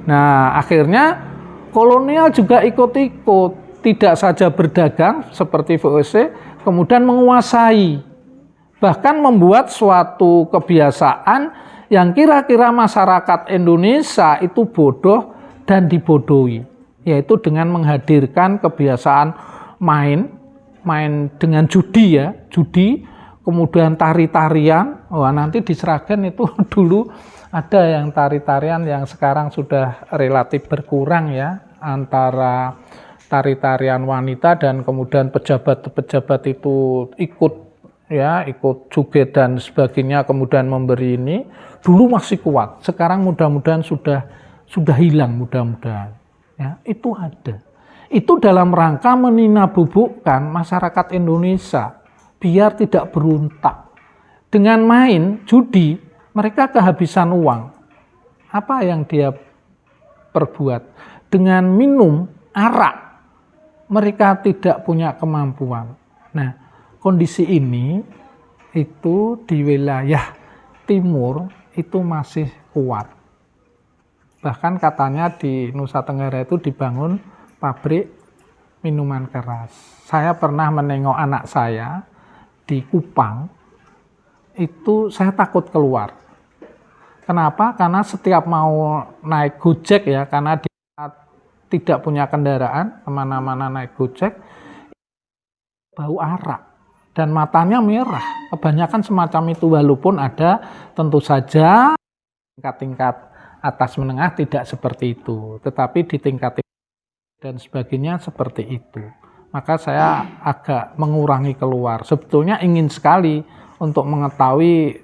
S1: Nah, akhirnya kolonial juga ikut-ikut, tidak saja berdagang seperti VOC, kemudian menguasai, bahkan membuat suatu kebiasaan yang kira-kira masyarakat Indonesia itu bodoh dan dibodohi, yaitu dengan menghadirkan kebiasaan main dengan judi, kemudian tari-tarian. Wah, nanti di Sragen itu dulu ada yang tari-tarian yang sekarang sudah relatif berkurang ya, antara tari-tarian wanita dan kemudian pejabat-pejabat itu ikut joget dan sebagainya, kemudian memberi ini. Dulu masih kuat, sekarang mudah-mudahan sudah hilang mudah-mudahan. Ya, itu ada. Itu dalam rangka meninabubukkan masyarakat Indonesia biar tidak berontak. Dengan main judi, mereka kehabisan uang. Apa yang dia perbuat? Dengan minum arak, mereka tidak punya kemampuan. Nah, kondisi ini itu di wilayah timur itu masih kuat. Bahkan katanya di Nusa Tenggara itu dibangun pabrik minuman keras. Saya pernah menengok anak saya di Kupang, itu saya takut keluar. Kenapa? Karena setiap mau naik Gojek ya, karena dia tidak punya kendaraan, kemana-mana naik Gojek, bau arak dan matanya merah. Kebanyakan semacam itu, walaupun ada tentu saja tingkat-tingkat atas menengah tidak seperti itu, tetapi di tingkat dan sebagainya seperti itu. Maka saya agak mengurangi keluar. Sebetulnya ingin sekali untuk mengetahui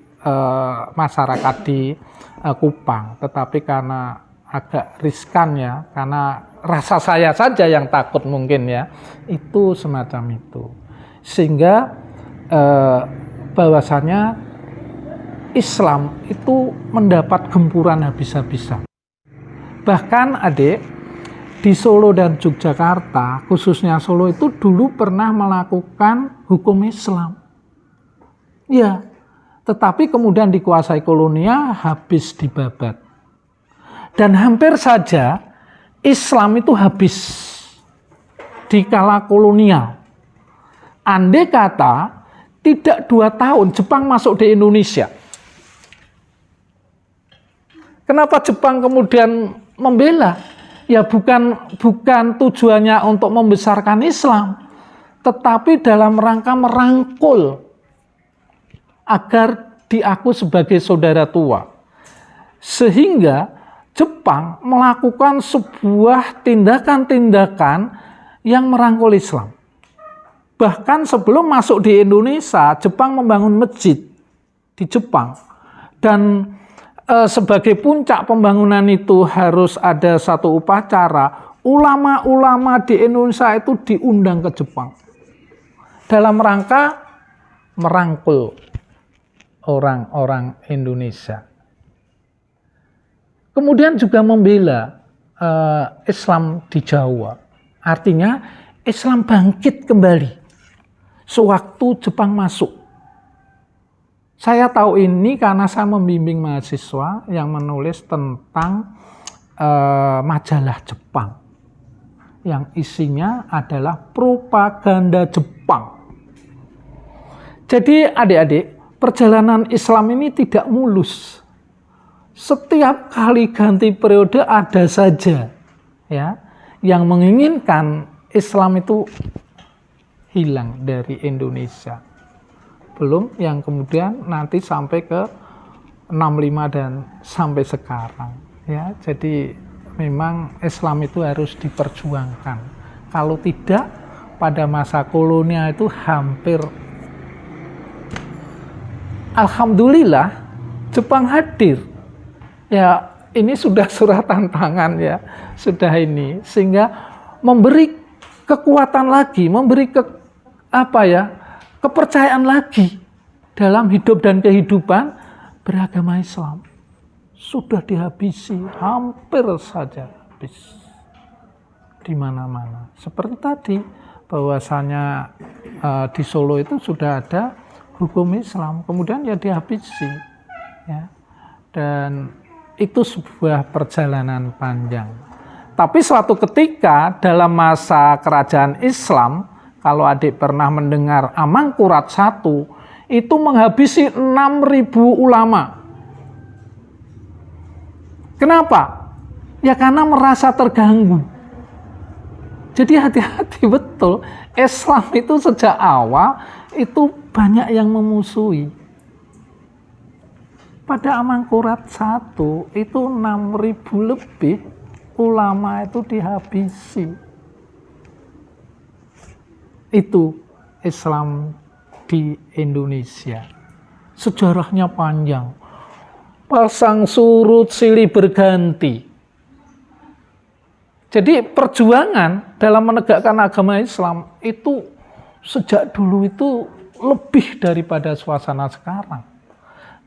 S1: masyarakat di Kupang, tetapi karena agak riskan ya, karena rasa saya saja yang takut mungkin ya, itu semacam itu. Sehingga bahwasanya Islam itu mendapat gempuran habis-habisan. Bahkan adik, di Solo dan Yogyakarta, khususnya Solo itu dulu pernah melakukan hukum Islam. Ya, tetapi kemudian dikuasai kolonial, habis dibabat. Dan hampir saja Islam itu habis di kala kolonial. Andai kata tidak 2 tahun Jepang masuk di Indonesia. Kenapa Jepang kemudian membela? Ya bukan tujuannya untuk membesarkan Islam, tetapi dalam rangka merangkul agar diaku sebagai saudara tua. Sehingga Jepang melakukan sebuah tindakan-tindakan yang merangkul Islam. Bahkan sebelum masuk di Indonesia, Jepang membangun masjid di Jepang. Dan sebagai puncak pembangunan itu harus ada satu upacara. Ulama-ulama di Indonesia itu diundang ke Jepang. Dalam rangka merangkul orang-orang Indonesia. Kemudian juga membela Islam di Jawa. Artinya Islam bangkit kembali sewaktu Jepang masuk. Saya tahu ini karena saya membimbing mahasiswa yang menulis tentang majalah Jepang. Yang isinya adalah propaganda Jepang. Jadi adik-adik, perjalanan Islam ini tidak mulus. Setiap kali ganti periode ada saja ya yang menginginkan Islam itu hilang dari Indonesia. Belum yang kemudian nanti sampai ke 65 dan sampai sekarang ya. Jadi memang Islam itu harus diperjuangkan. Kalau tidak, pada masa kolonial itu hampir, alhamdulillah Jepang hadir. Ya, ini sudah surat tantangan ya, sudah ini, sehingga memberi kekuatan lagi, memberi kepercayaan lagi dalam hidup dan kehidupan beragama Islam. Sudah dihabisi, hampir saja habis di mana-mana. Seperti tadi, bahwasanya di Solo itu sudah ada hukum Islam, kemudian ya dihabisi, ya. Dan itu sebuah perjalanan panjang. Tapi suatu ketika dalam masa kerajaan Islam, kalau adik pernah mendengar Amangkurat I, itu menghabisi 6.000 ulama. Kenapa? Ya karena merasa terganggu. Jadi hati-hati betul. Islam itu sejak awal itu banyak yang memusuhi. Pada Amangkurat I itu 6.000 lebih ulama itu dihabisi. Itu Islam di Indonesia. Sejarahnya panjang. Pasang surut silih berganti. Jadi perjuangan dalam menegakkan agama Islam itu sejak dulu itu lebih daripada suasana sekarang.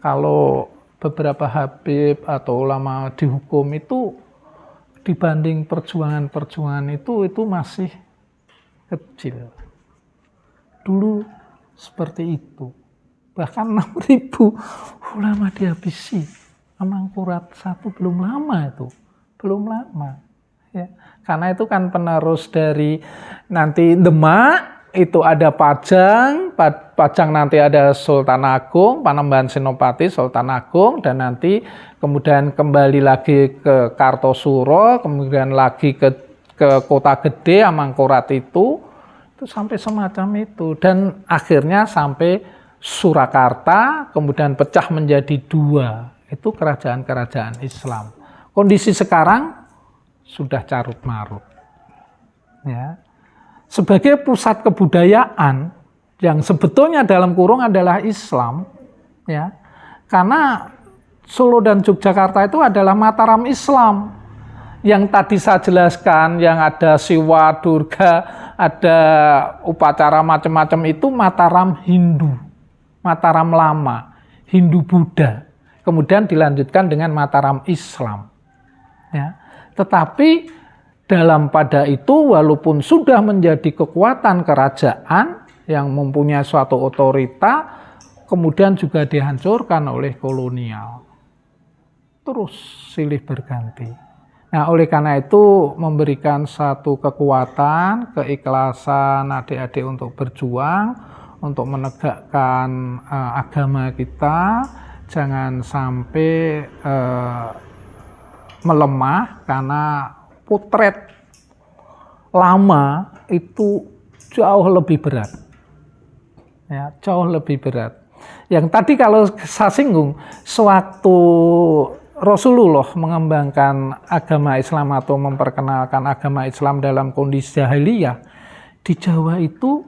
S1: Kalau beberapa habib atau ulama dihukum itu dibanding perjuangan-perjuangan itu masih kecil. Dulu seperti itu. Bahkan 6.000 ulama dihabisi. Amangkurat I belum lama itu. Belum lama. Ya. Karena itu kan penerus dari nanti Demak, itu ada Pajang nanti ada Sultan Agung, Panembahan Senopati, Sultan Agung, dan nanti kemudian kembali lagi ke Kartosuro, kemudian lagi ke Kota Gede, Amangkurat itu sampai semacam itu. Dan akhirnya sampai Surakarta, kemudian pecah menjadi 2. Itu kerajaan-kerajaan Islam. Kondisi sekarang sudah carut-marut. Ya. Sebagai pusat kebudayaan, yang sebetulnya dalam kurung adalah Islam, ya. Karena Solo dan Yogyakarta itu adalah Mataram Islam. Yang tadi saya jelaskan, yang ada Siwa, Durga, ada upacara macam-macam itu Mataram Hindu, Mataram lama, Hindu Buddha. Kemudian dilanjutkan dengan Mataram Islam. Ya. Tetapi dalam pada itu walaupun sudah menjadi kekuatan kerajaan yang mempunyai suatu otorita, kemudian juga dihancurkan oleh kolonial. Terus silih berganti. Nah, oleh karena itu memberikan satu kekuatan, keikhlasan adik-adik untuk berjuang, untuk menegakkan agama kita, jangan sampai melemah karena potret lama itu jauh lebih berat. Ya, jauh lebih berat. Yang tadi kalau saya singgung, sewaktu Rasulullah mengembangkan agama Islam atau memperkenalkan agama Islam dalam kondisi jahiliyah, di Jawa itu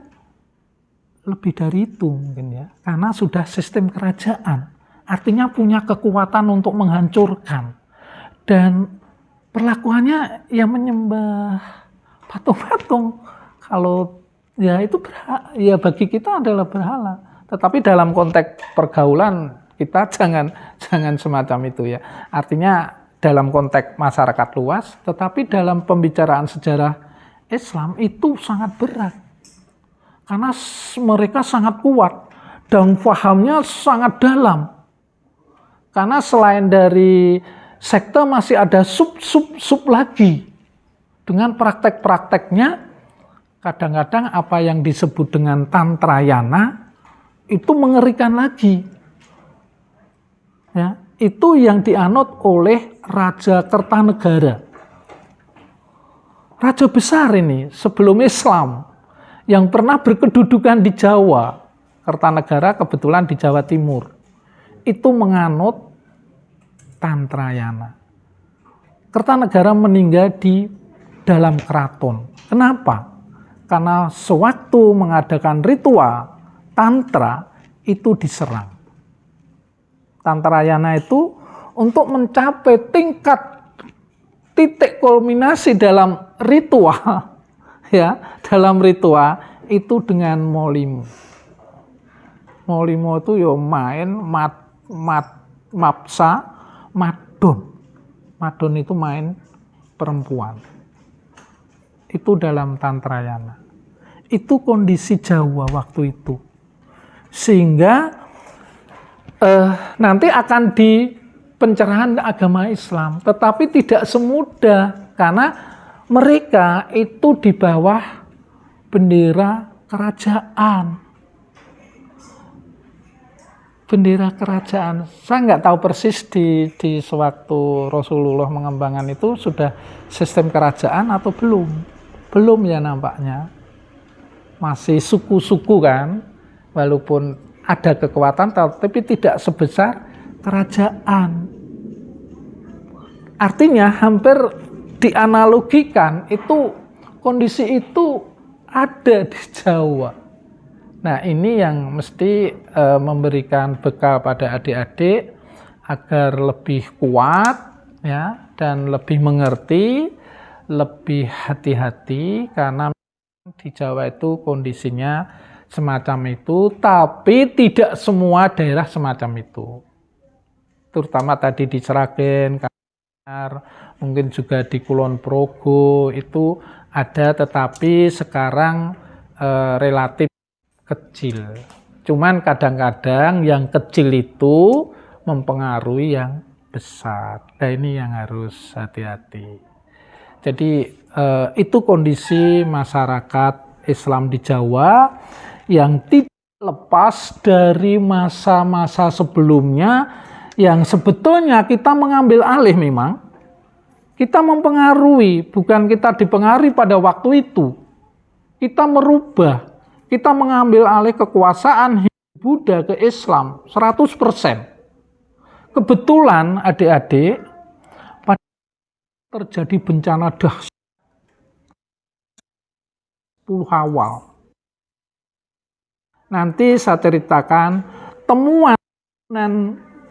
S1: lebih dari itu mungkin ya. Karena sudah sistem kerajaan, artinya punya kekuatan untuk menghancurkan. Dan perlakuannya ya menyembah patung-patung. Kalau ya itu ya bagi kita adalah berhala. Tetapi dalam konteks pergaulan kita jangan semacam itu ya. Artinya dalam konteks masyarakat luas, tetapi dalam pembicaraan sejarah Islam itu sangat berat. Karena mereka sangat kuat dan pahamnya sangat dalam. Karena selain dari sekte masih ada sub lagi. Dengan praktek-prakteknya, kadang-kadang apa yang disebut dengan Tantrayana itu mengerikan lagi. Ya, itu yang dianut oleh Raja Kertanegara. Raja besar ini sebelum Islam yang pernah berkedudukan di Jawa. Kertanegara kebetulan di Jawa Timur. Itu menganut Tantrayana. Kertanegara meninggal di dalam keraton. Kenapa? Karena sewaktu mengadakan ritual Tantra itu diserang. Tantrayana itu untuk mencapai titik kulminasi dalam ritual, ya, dalam ritual itu dengan molimo. Molimo itu yo main mapsa, madon. Madon itu main perempuan. Itu dalam Tantrayana. Itu kondisi Jawa waktu itu. Sehingga nanti akan di pencerahan agama Islam, tetapi tidak semudah karena mereka itu di bawah bendera kerajaan. Bendera kerajaan. Saya nggak tahu persis di sewaktu Rasulullah mengembangkan itu sudah sistem kerajaan atau belum. Belum ya nampaknya. Masih suku-suku kan, walaupun ada kekuatan tapi tidak sebesar kerajaan. Artinya hampir dianalogikan itu kondisi itu ada di Jawa. Nah, ini yang mesti memberikan bekal pada adik-adik agar lebih kuat ya dan lebih mengerti, lebih hati-hati karena di Jawa itu kondisinya semacam itu, tapi tidak semua daerah semacam itu. Terutama tadi di Sragen, mungkin juga di Kulon Progo itu ada, tetapi sekarang relatif kecil. Cuman kadang-kadang yang kecil itu mempengaruhi yang besar. Nah, ini yang harus hati-hati. Jadi itu kondisi masyarakat Islam di Jawa yang tidak lepas dari masa-masa sebelumnya yang sebetulnya kita mengambil alih memang. Kita mempengaruhi, bukan kita dipengaruhi pada waktu itu. Kita merubah, kita mengambil alih kekuasaan Buddha ke Islam 100%. Kebetulan adik-adik, terjadi bencana dahsyat 10 awal. Nanti saya ceritakan temuan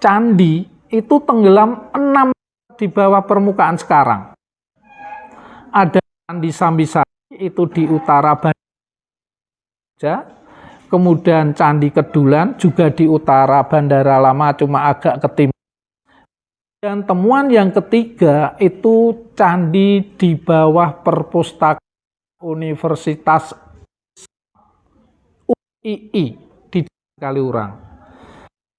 S1: candi itu tenggelam 6 di bawah permukaan sekarang. Ada Candi Sambisari itu di utara Bandara, kemudian Candi Kedulan juga di utara Bandara Lama cuma agak ke timur. Dan temuan yang ketiga itu candi di bawah perpustakaan Universitas UII di Kaliurang.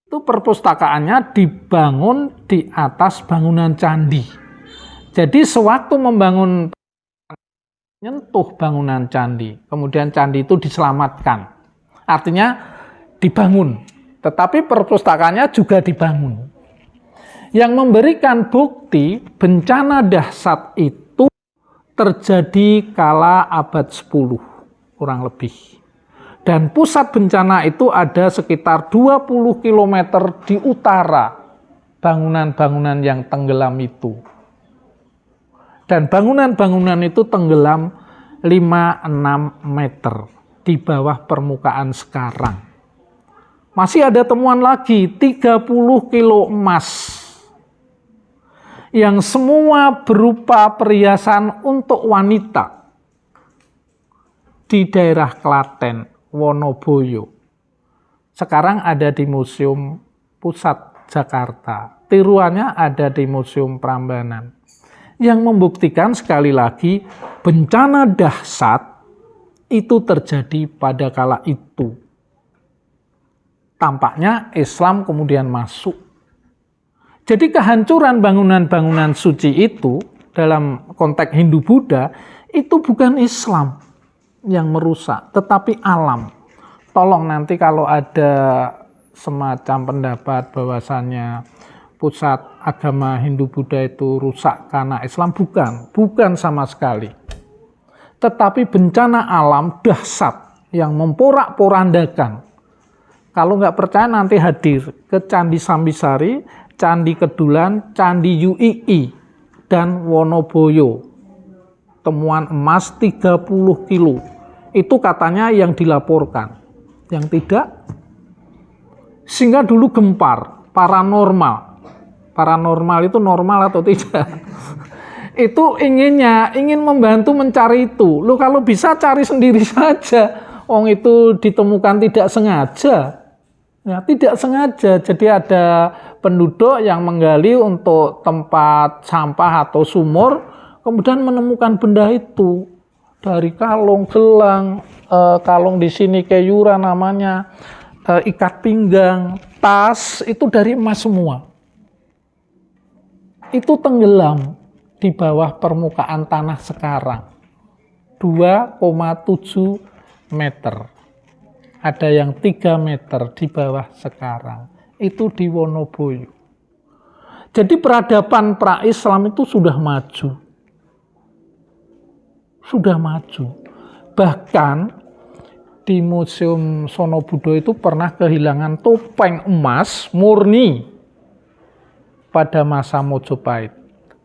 S1: Itu perpustakaannya dibangun di atas bangunan candi. Jadi sewaktu membangun, nyentuh bangunan candi, kemudian candi itu diselamatkan. Artinya dibangun, tetapi perpustakaannya juga dibangun. Yang memberikan bukti bencana dahsyat itu terjadi kala abad 10, kurang lebih. Dan pusat bencana itu ada sekitar 20 km di utara bangunan-bangunan yang tenggelam itu. Dan bangunan-bangunan itu tenggelam 5-6 meter di bawah permukaan sekarang. Masih ada temuan lagi 30 kilo emas yang semua berupa perhiasan untuk wanita di daerah Klaten, Wonoboyo. Sekarang ada di Museum Pusat Jakarta. Tiruannya ada di Museum Prambanan. Yang membuktikan sekali lagi bencana dahsyat itu terjadi pada kala itu. Tampaknya Islam kemudian masuk. Jadi kehancuran bangunan-bangunan suci itu dalam konteks Hindu-Buddha itu bukan Islam yang merusak, tetapi alam. Tolong nanti kalau ada semacam pendapat bahwasannya pusat agama Hindu-Buddha itu rusak karena Islam, bukan sama sekali. Tetapi bencana alam dahsyat yang memporak-porandakan. Kalau nggak percaya nanti hadir ke Candi Sambisari, Candi Kedulan, Candi UII, dan Wonoboyo. Temuan emas 30 kilo. Itu katanya yang dilaporkan. Yang tidak, sehingga dulu gempar, paranormal. Paranormal itu normal atau tidak? Itu ingin membantu mencari itu. Loh kalau bisa cari sendiri saja. Itu ditemukan tidak sengaja. Ya, tidak sengaja. Jadi ada penduduk yang menggali untuk tempat sampah atau sumur, kemudian menemukan benda itu dari kalung, gelang, kalung di sini keyura namanya, ikat pinggang, tas, itu dari emas semua. Itu tenggelam di bawah permukaan tanah sekarang, 2,7 meter. Ada yang 3 meter di bawah sekarang. Itu di Wonoboyo. Jadi peradaban pra-Islam itu sudah maju. Sudah maju. Bahkan di Museum Sonobudo itu pernah kehilangan topeng emas murni pada masa Mojopahit.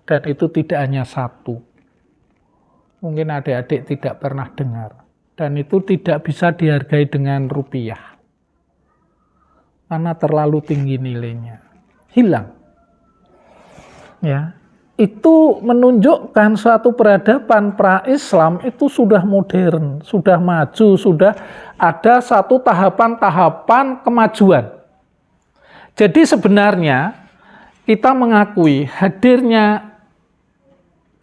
S1: Dan itu tidak hanya satu. Mungkin adik-adik tidak pernah dengar. Dan itu tidak bisa dihargai dengan rupiah. Karena terlalu tinggi nilainya. Hilang. Ya, itu menunjukkan suatu peradaban pra-Islam itu sudah modern, sudah maju, sudah ada satu tahapan-tahapan kemajuan. Jadi sebenarnya kita mengakui hadirnya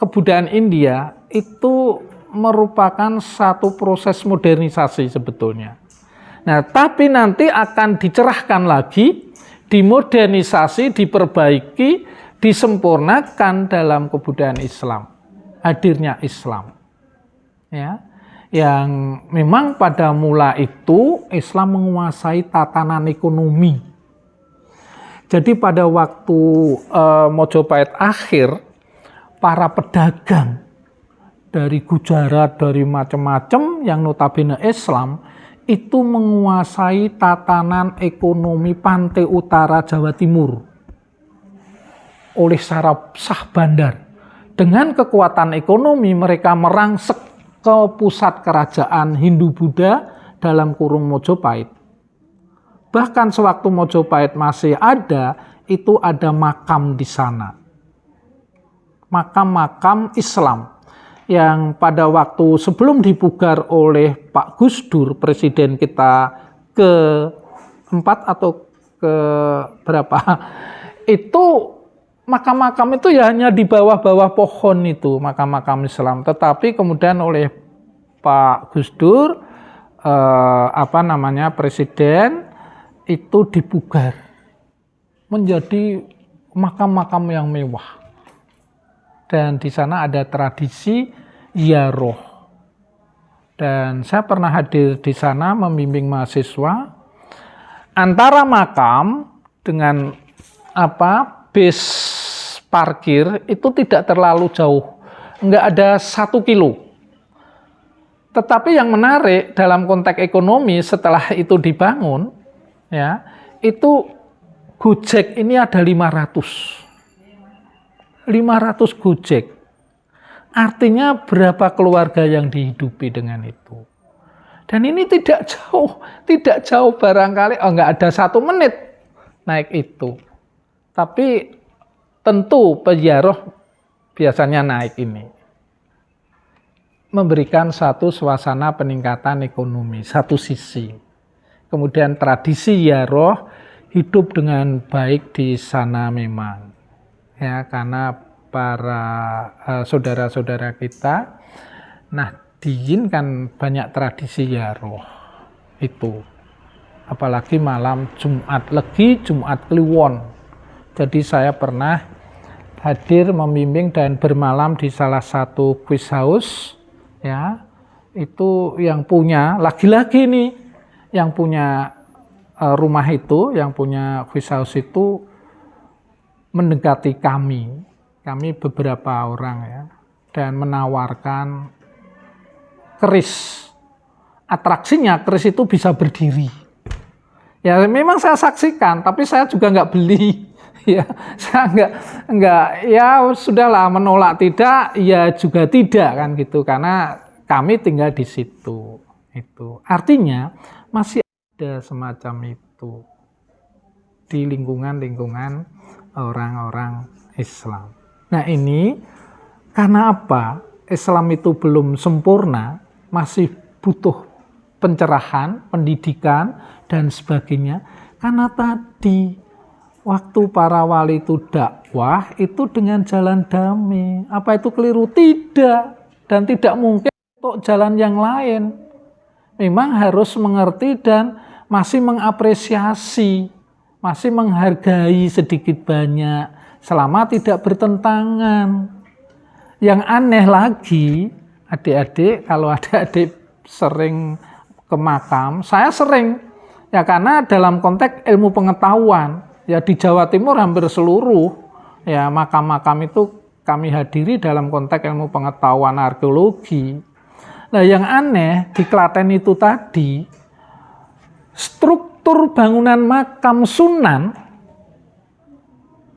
S1: kebudayaan India itu merupakan satu proses modernisasi sebetulnya. Nah, tapi nanti akan dicerahkan lagi, dimodernisasi, diperbaiki, disempurnakan dalam kebudayaan Islam. Hadirnya Islam. Ya, yang memang pada mula itu Islam menguasai tatanan ekonomi. Jadi pada waktu Mojopahit akhir, para pedagang dari Gujarat, dari macam-macam yang notabene Islam, itu menguasai tatanan ekonomi pantai utara Jawa Timur oleh secara sah bandar. Dengan kekuatan ekonomi mereka merangsek ke pusat kerajaan Hindu-Buddha dalam kurung Mojopahit. Bahkan sewaktu Mojopahit masih ada, itu ada makam di sana. Makam-makam Islam yang pada waktu sebelum dipugar oleh Pak Gus Dur, presiden kita keempat atau ke berapa, itu makam-makam itu ya hanya di bawah-bawah pohon itu, makam-makam Islam. Tetapi kemudian oleh Pak Gus Dur, presiden itu dipugar menjadi makam-makam yang mewah. Dan di sana ada tradisi ziarah. Dan saya pernah hadir di sana membimbing mahasiswa. Antara makam dengan base parkir itu tidak terlalu jauh, nggak ada 1 kilo. Tetapi yang menarik dalam konteks ekonomi setelah itu dibangun, ya, itu Gojek ini ada 500 Gojek. Artinya berapa keluarga yang dihidupi dengan itu. Dan ini tidak jauh barangkali, nggak ada 1 menit naik itu. Tapi tentu peziarah biasanya naik ini. Memberikan satu suasana peningkatan ekonomi, satu sisi. Kemudian tradisi ziarah hidup dengan baik di sana memang. Ya, karena para saudara-saudara kita, diizinkan banyak tradisi ziarah itu. Apalagi malam Jumat Legi, Jumat Kliwon. Jadi saya pernah hadir membimbing dan bermalam di salah satu quiz house, ya. Itu yang punya, lagi-lagi nih, yang punya rumah itu, yang punya quiz house itu mendekati kami beberapa orang, ya, dan menawarkan keris. Atraksinya keris itu bisa berdiri. Ya memang saya saksikan, tapi saya juga nggak beli. Ya, saya nggak, ya sudahlah, menolak tidak, ya juga tidak kan gitu, karena kami tinggal di situ. Itu artinya masih ada semacam itu di lingkungan orang-orang Islam. Nah ini karena apa? Islam itu belum sempurna, masih butuh pencerahan, pendidikan, dan sebagainya. Karena tadi waktu para wali itu dakwah itu dengan jalan damai. Apa itu keliru? Tidak. Dan tidak mungkin untuk jalan yang lain. Memang harus mengerti dan masih mengapresiasi, masih menghargai sedikit banyak selama tidak bertentangan. Yang aneh lagi, adik-adik, kalau ada adik sering ke makam, saya sering, ya karena dalam konteks ilmu pengetahuan, ya di Jawa Timur hampir seluruh, ya makam-makam itu kami hadiri dalam konteks ilmu pengetahuan arkeologi. Nah yang aneh di Klaten itu tadi, struktur bangunan makam Sunan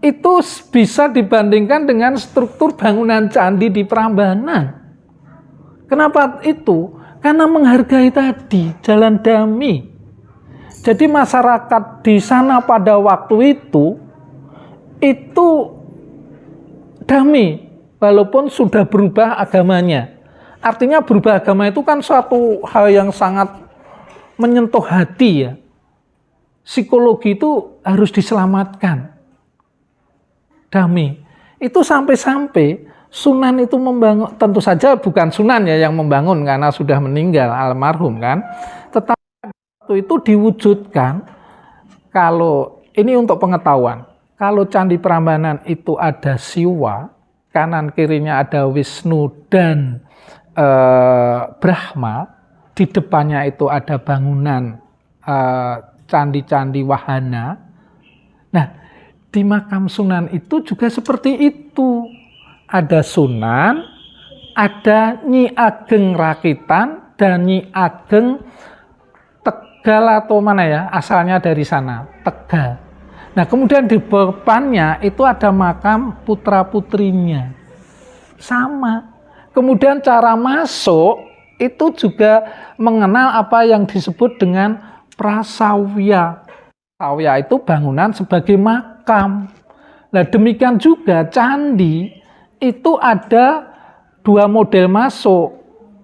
S1: itu bisa dibandingkan dengan struktur bangunan candi di Prambanan. Kenapa itu? Karena menghargai tadi jalan damai. Jadi masyarakat di sana pada waktu itu damai, walaupun sudah berubah agamanya. Artinya berubah agama itu kan suatu hal yang sangat menyentuh hati, ya. Psikologi itu harus diselamatkan. Damai. Itu sampai-sampai Sunan itu membangun, tentu saja bukan Sunan ya yang membangun karena sudah meninggal almarhum kan. Tetapi waktu itu diwujudkan, kalau ini untuk pengetahuan, kalau Candi Prambanan itu ada Siwa, kanan kirinya ada Wisnu dan Brahma, di depannya itu ada bangunan candi-candi wahana. Nah, di makam Sunan itu juga seperti itu. Ada Sunan, ada Nyi Ageng Rakitan, dan Nyi Ageng Tegal atau mana ya, asalnya dari sana, Tegal. Nah, kemudian di depannya itu ada makam putra-putrinya. Sama. Kemudian cara masuk itu juga mengenal apa yang disebut dengan prasawya. Sawya itu bangunan sebagai makam. Nah, demikian juga candi itu ada dua model masuk,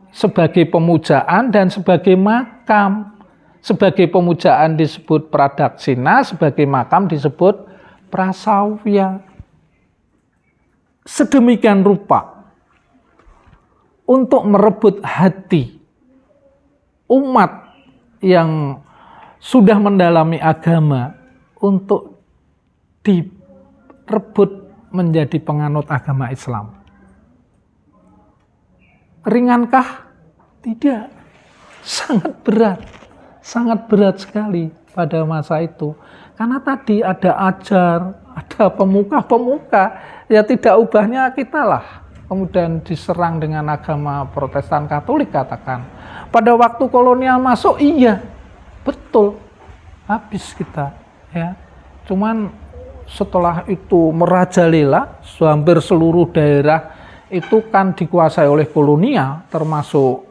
S1: sebagai pemujaan dan sebagai makam. Sebagai pemujaan disebut pradaksina, sebagai makam disebut prasawya. Sedemikian rupa untuk merebut hati umat yang sudah mendalami agama untuk direbut menjadi penganut agama Islam. Ringankah? Tidak. Sangat berat sekali pada masa itu. Karena tadi ada ajar, ada pemuka-pemuka, ya tidak ubahnya kita lah. Kemudian diserang dengan agama Protestan Katolik katakan. Pada waktu kolonial masuk, iya, betul, habis kita. Ya, cuman setelah itu merajalela, hampir seluruh daerah itu kan dikuasai oleh kolonial, termasuk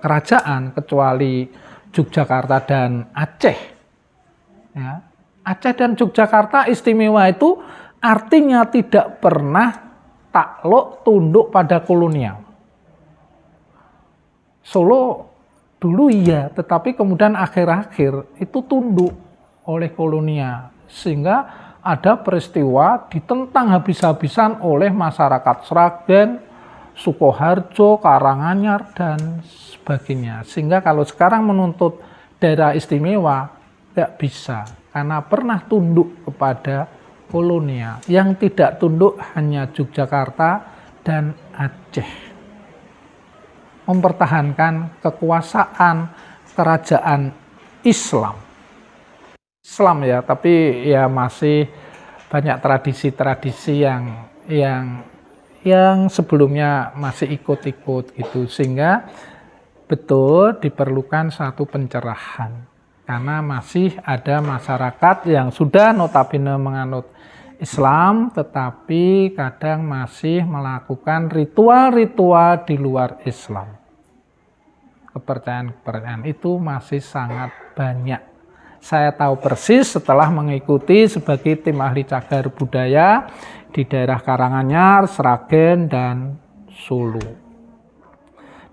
S1: kerajaan, kecuali Yogyakarta dan Aceh. Ya, Aceh dan Yogyakarta istimewa itu artinya tidak pernah takluk tunduk pada kolonial. Solo dulu iya, tetapi kemudian akhir-akhir itu tunduk oleh kolonial. Sehingga ada peristiwa ditentang habis-habisan oleh masyarakat Sragen, Sukoharjo, Karanganyar, dan sebagainya. Sehingga kalau sekarang menuntut daerah istimewa, tidak bisa. Karena pernah tunduk kepada kolonial. Yang tidak tunduk hanya Yogyakarta dan Aceh. Mempertahankan kekuasaan kerajaan Islam. Islam ya, tapi ya masih banyak tradisi-tradisi yang sebelumnya masih ikut-ikut gitu, sehingga betul diperlukan satu pencerahan karena masih ada masyarakat yang sudah notabene menganut Islam tetapi kadang masih melakukan ritual-ritual di luar Islam. Kepercayaan-kepercayaan itu masih sangat banyak. Saya tahu persis setelah mengikuti sebagai tim ahli cagar budaya di daerah Karanganyar, Sragen, dan Solo.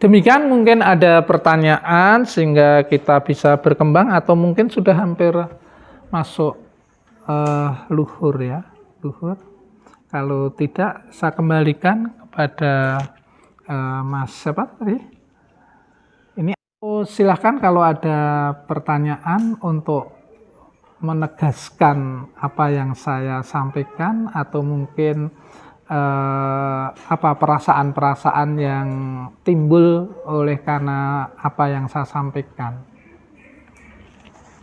S1: Demikian mungkin ada pertanyaan sehingga kita bisa berkembang atau mungkin sudah hampir masuk luhur ya. Luhur. Kalau tidak saya kembalikan kepada Mas siapa tadi? Silahkan kalau ada pertanyaan untuk menegaskan apa yang saya sampaikan atau mungkin perasaan-perasaan yang timbul oleh karena apa yang saya sampaikan.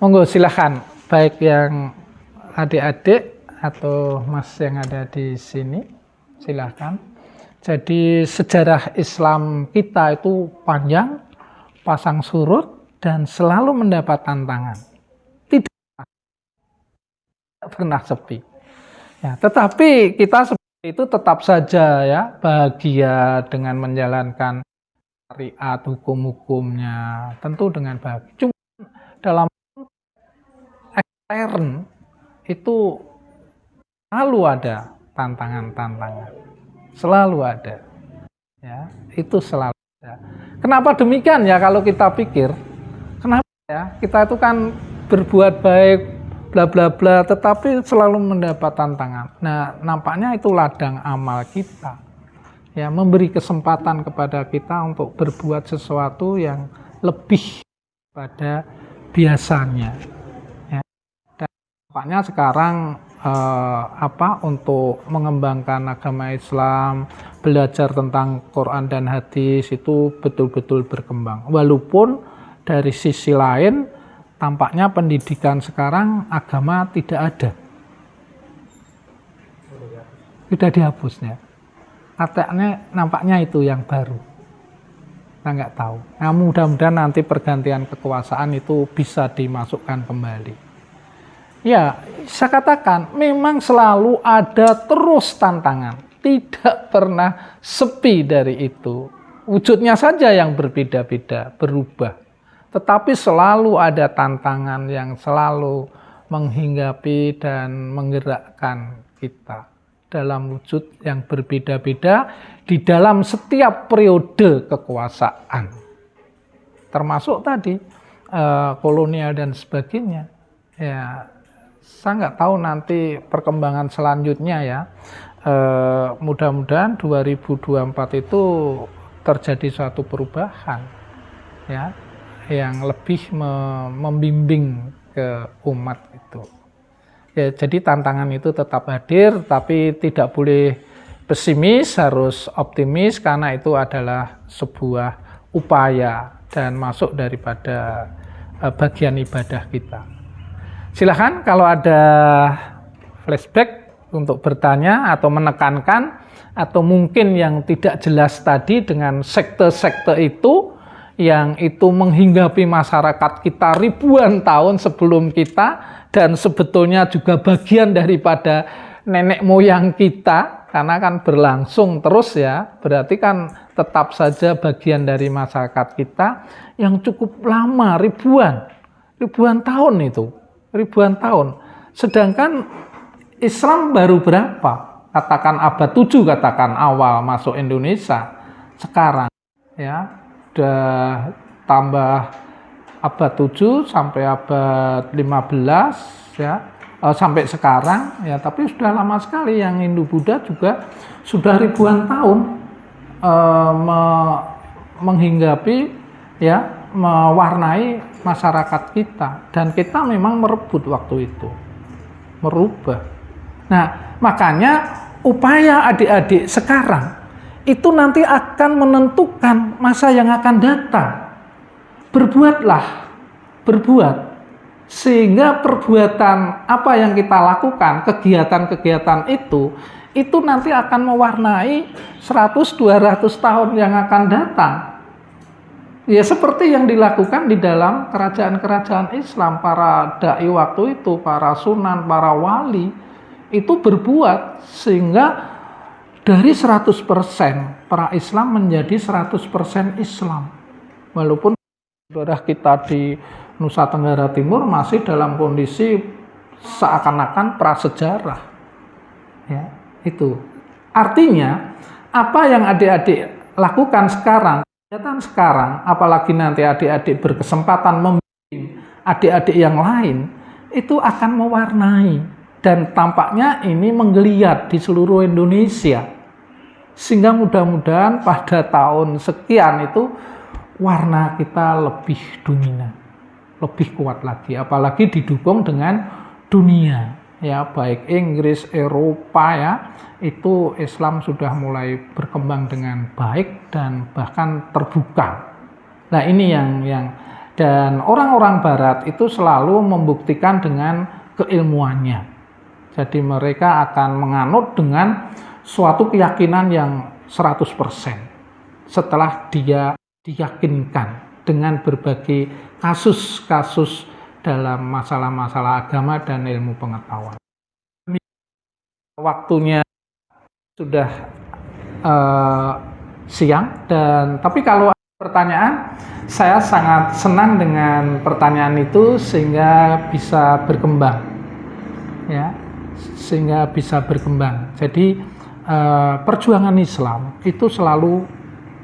S1: Monggo silahkan, baik yang adik-adik atau Mas yang ada di sini, silahkan. Jadi sejarah Islam kita itu panjang, pasang surut dan selalu mendapat tantangan. Tidak pernah sepi. Ya, tetapi kita seperti itu tetap saja ya bahagia dengan menjalankan syariat hukum-hukumnya, tentu dengan bahagia. Cuma dalam ekstern itu selalu ada tantangan-tantangan. Selalu ada. Ya, itu selalu ada. Kenapa demikian ya kalau kita pikir? Kenapa ya? Kita itu kan berbuat baik, bla bla bla, tetapi selalu mendapat tantangan. Nah, nampaknya itu ladang amal kita. Ya, memberi kesempatan kepada kita untuk berbuat sesuatu yang lebih pada biasanya. Ya. Dan nampaknya sekarang untuk mengembangkan agama Islam, belajar tentang Quran dan hadis itu betul-betul berkembang. Walaupun dari sisi lain tampaknya pendidikan sekarang agama tidak ada. Sudah dihapusnya. Artinya nampaknya itu yang baru. Kita nggak tahu. Nah, mudah-mudahan nanti pergantian kekuasaan itu bisa dimasukkan kembali. Ya, saya katakan memang selalu ada terus tantangan. Tidak pernah sepi dari itu. Wujudnya saja yang berbeda-beda, berubah. tetapi selalu ada tantangan yang selalu menghinggapi dan menggerakkan kita dalam wujud yang berbeda-beda di dalam setiap periode kekuasaan. Termasuk tadi kolonial dan sebagainya. Ya, saya nggak tahu nanti perkembangan selanjutnya ya. Mudah-mudahan 2024 itu terjadi suatu perubahan ya, yang lebih membimbing ke umat itu. Ya, jadi tantangan itu tetap hadir, tapi tidak boleh pesimis, harus optimis karena itu adalah sebuah upaya dan masuk daripada bagian ibadah kita. Silahkan kalau ada flashback untuk bertanya atau menekankan, atau mungkin yang tidak jelas tadi dengan sekte-sekte itu, yang itu menghinggapi masyarakat kita ribuan tahun sebelum kita, dan sebetulnya juga bagian daripada nenek moyang kita, karena kan berlangsung terus ya, berarti kan tetap saja bagian dari masyarakat kita yang cukup lama, ribuan tahun itu, ribuan tahun. Sedangkan Islam baru berapa? Katakan abad 7, katakan awal masuk Indonesia. Sekarang ya, udah tambah abad 7 sampai abad 15 ya, sampai sekarang ya, tapi sudah lama sekali. Yang Hindu Buddha juga sudah ribuan tahun menghinggapi ya, mewarnai masyarakat kita, dan kita memang merebut waktu itu, merubah. Nah, makanya upaya adik-adik sekarang itu nanti akan menentukan masa yang akan datang. Berbuat, sehingga perbuatan apa yang kita lakukan, kegiatan-kegiatan itu nanti akan mewarnai 100-200 tahun yang akan datang. Ya, seperti yang dilakukan di dalam kerajaan-kerajaan Islam, para dai waktu itu, para sunan, para wali, itu berbuat sehingga dari 100% para Islam menjadi 100% Islam. Walaupun saudara kita di Nusa Tenggara Timur masih dalam kondisi seakan-akan prasejarah. Ya, itu. Artinya, apa yang adik-adik lakukan sekarang, kegiatan sekarang, apalagi nanti adik-adik berkesempatan membimbing adik-adik yang lain, itu akan mewarnai. Dan tampaknya ini menggeliat di seluruh Indonesia. Sehingga mudah-mudahan pada tahun sekian itu warna kita lebih dominan, lebih kuat lagi. Apalagi didukung dengan dunia, ya, baik Inggris, Eropa ya, itu Islam sudah mulai berkembang dengan baik dan bahkan terbuka. Nah, ini yang dan orang-orang Barat itu selalu membuktikan dengan keilmuannya. Jadi mereka akan menganut dengan suatu keyakinan yang 100% setelah dia diyakinkan dengan berbagai kasus-kasus dalam masalah-masalah agama dan ilmu pengetahuan. Waktunya sudah siang, tapi kalau ada pertanyaan, saya sangat senang dengan pertanyaan itu sehingga bisa berkembang ya. Sehingga bisa berkembang. Jadi perjuangan Islam itu selalu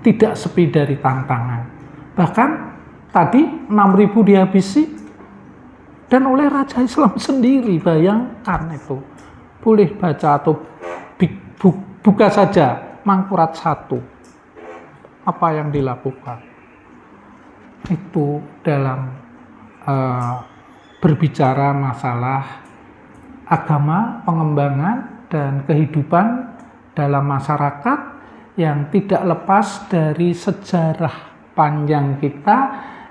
S1: tidak sepi dari tantangan. Bahkan tadi 6.000 dihabisi dan oleh Raja Islam sendiri. Bayangkan itu. Boleh baca atau buka saja Mangkurat 1. Apa yang dilakukan. Itu dalam berbicara masalah agama, pengembangan, dan kehidupan dalam masyarakat yang tidak lepas dari sejarah panjang kita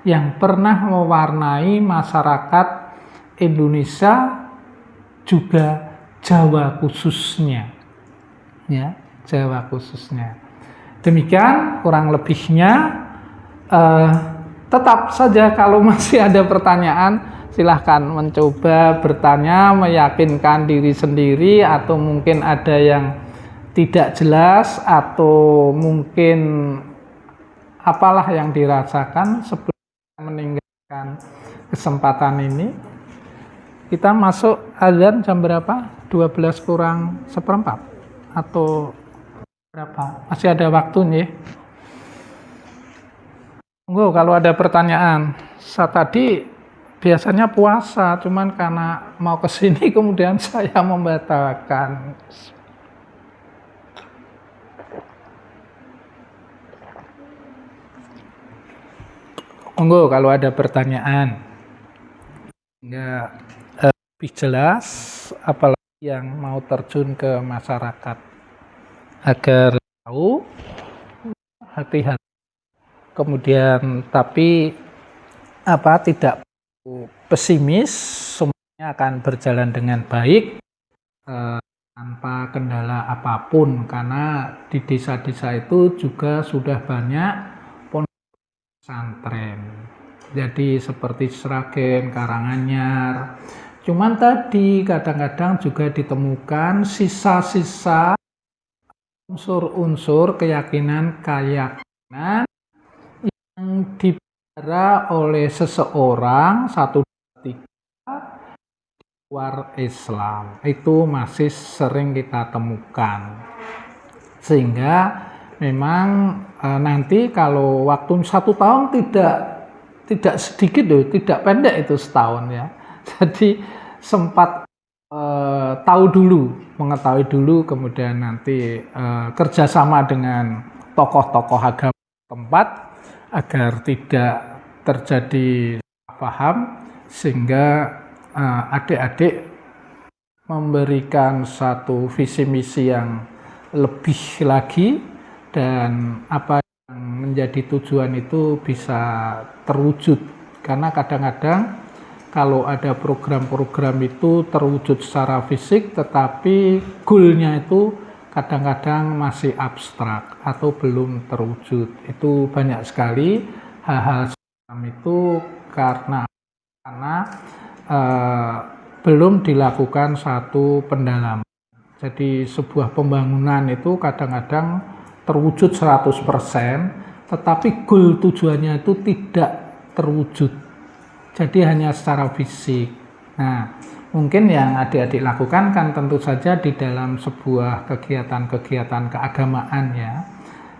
S1: yang pernah mewarnai masyarakat Indonesia, juga Jawa khususnya. Ya, Jawa khususnya. Demikian kurang lebihnya. Tetap saja kalau masih ada pertanyaan, silahkan mencoba bertanya, meyakinkan diri sendiri, atau mungkin ada yang tidak jelas, atau mungkin apalah yang dirasakan sebelum meninggal. Kan kesempatan ini kita masuk azan jam berapa? 12 kurang seperempat atau berapa? Masih ada waktu nih. Tunggu kalau ada pertanyaan. Saya tadi biasanya puasa, cuman karena mau ke sini kemudian saya membatalkan. Tunggu kalau ada pertanyaan. Enggak lebih jelas, apalagi yang mau terjun ke masyarakat agar tahu, hati-hati. Kemudian tapi tidak pesimis, semuanya akan berjalan dengan baik tanpa kendala apapun, karena di desa-desa itu juga sudah banyak pondok pesantren. Jadi seperti Sragen, Karanganyar. Cuman tadi kadang-kadang juga ditemukan sisa-sisa unsur-unsur keyakinan yang dipelihara oleh seseorang satu tiga luar Islam. Itu masih sering kita temukan. Sehingga memang nanti kalau waktu 1 tahun tidak sedikit loh, tidak pendek itu setahun ya. Jadi sempat mengetahui dulu, kemudian nanti kerjasama dengan tokoh-tokoh agama tempat agar tidak terjadi paham, sehingga adik-adik memberikan satu visi misi yang lebih lagi, dan apa yang menjadi tujuan itu bisa terwujud. Karena kadang-kadang kalau ada program-program itu terwujud secara fisik, tetapi goalnya itu kadang-kadang masih abstrak atau belum terwujud. Itu banyak sekali hal-hal semacam itu karena belum dilakukan satu pendalaman. Jadi sebuah pembangunan itu kadang-kadang terwujud 100%, tetapi goal tujuannya itu tidak terwujud. Jadi hanya secara fisik. Nah, mungkin yang adik-adik lakukan kan tentu saja di dalam sebuah kegiatan-kegiatan keagamaan ya.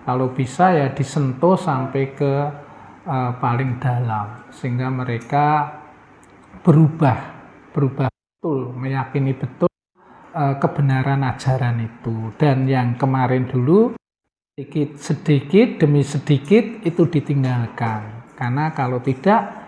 S1: Kalau bisa ya disentuh sampai ke paling dalam, sehingga mereka berubah betul, meyakini betul kebenaran ajaran itu. Dan yang kemarin dulu sedikit demi sedikit itu ditinggalkan. Karena kalau tidak,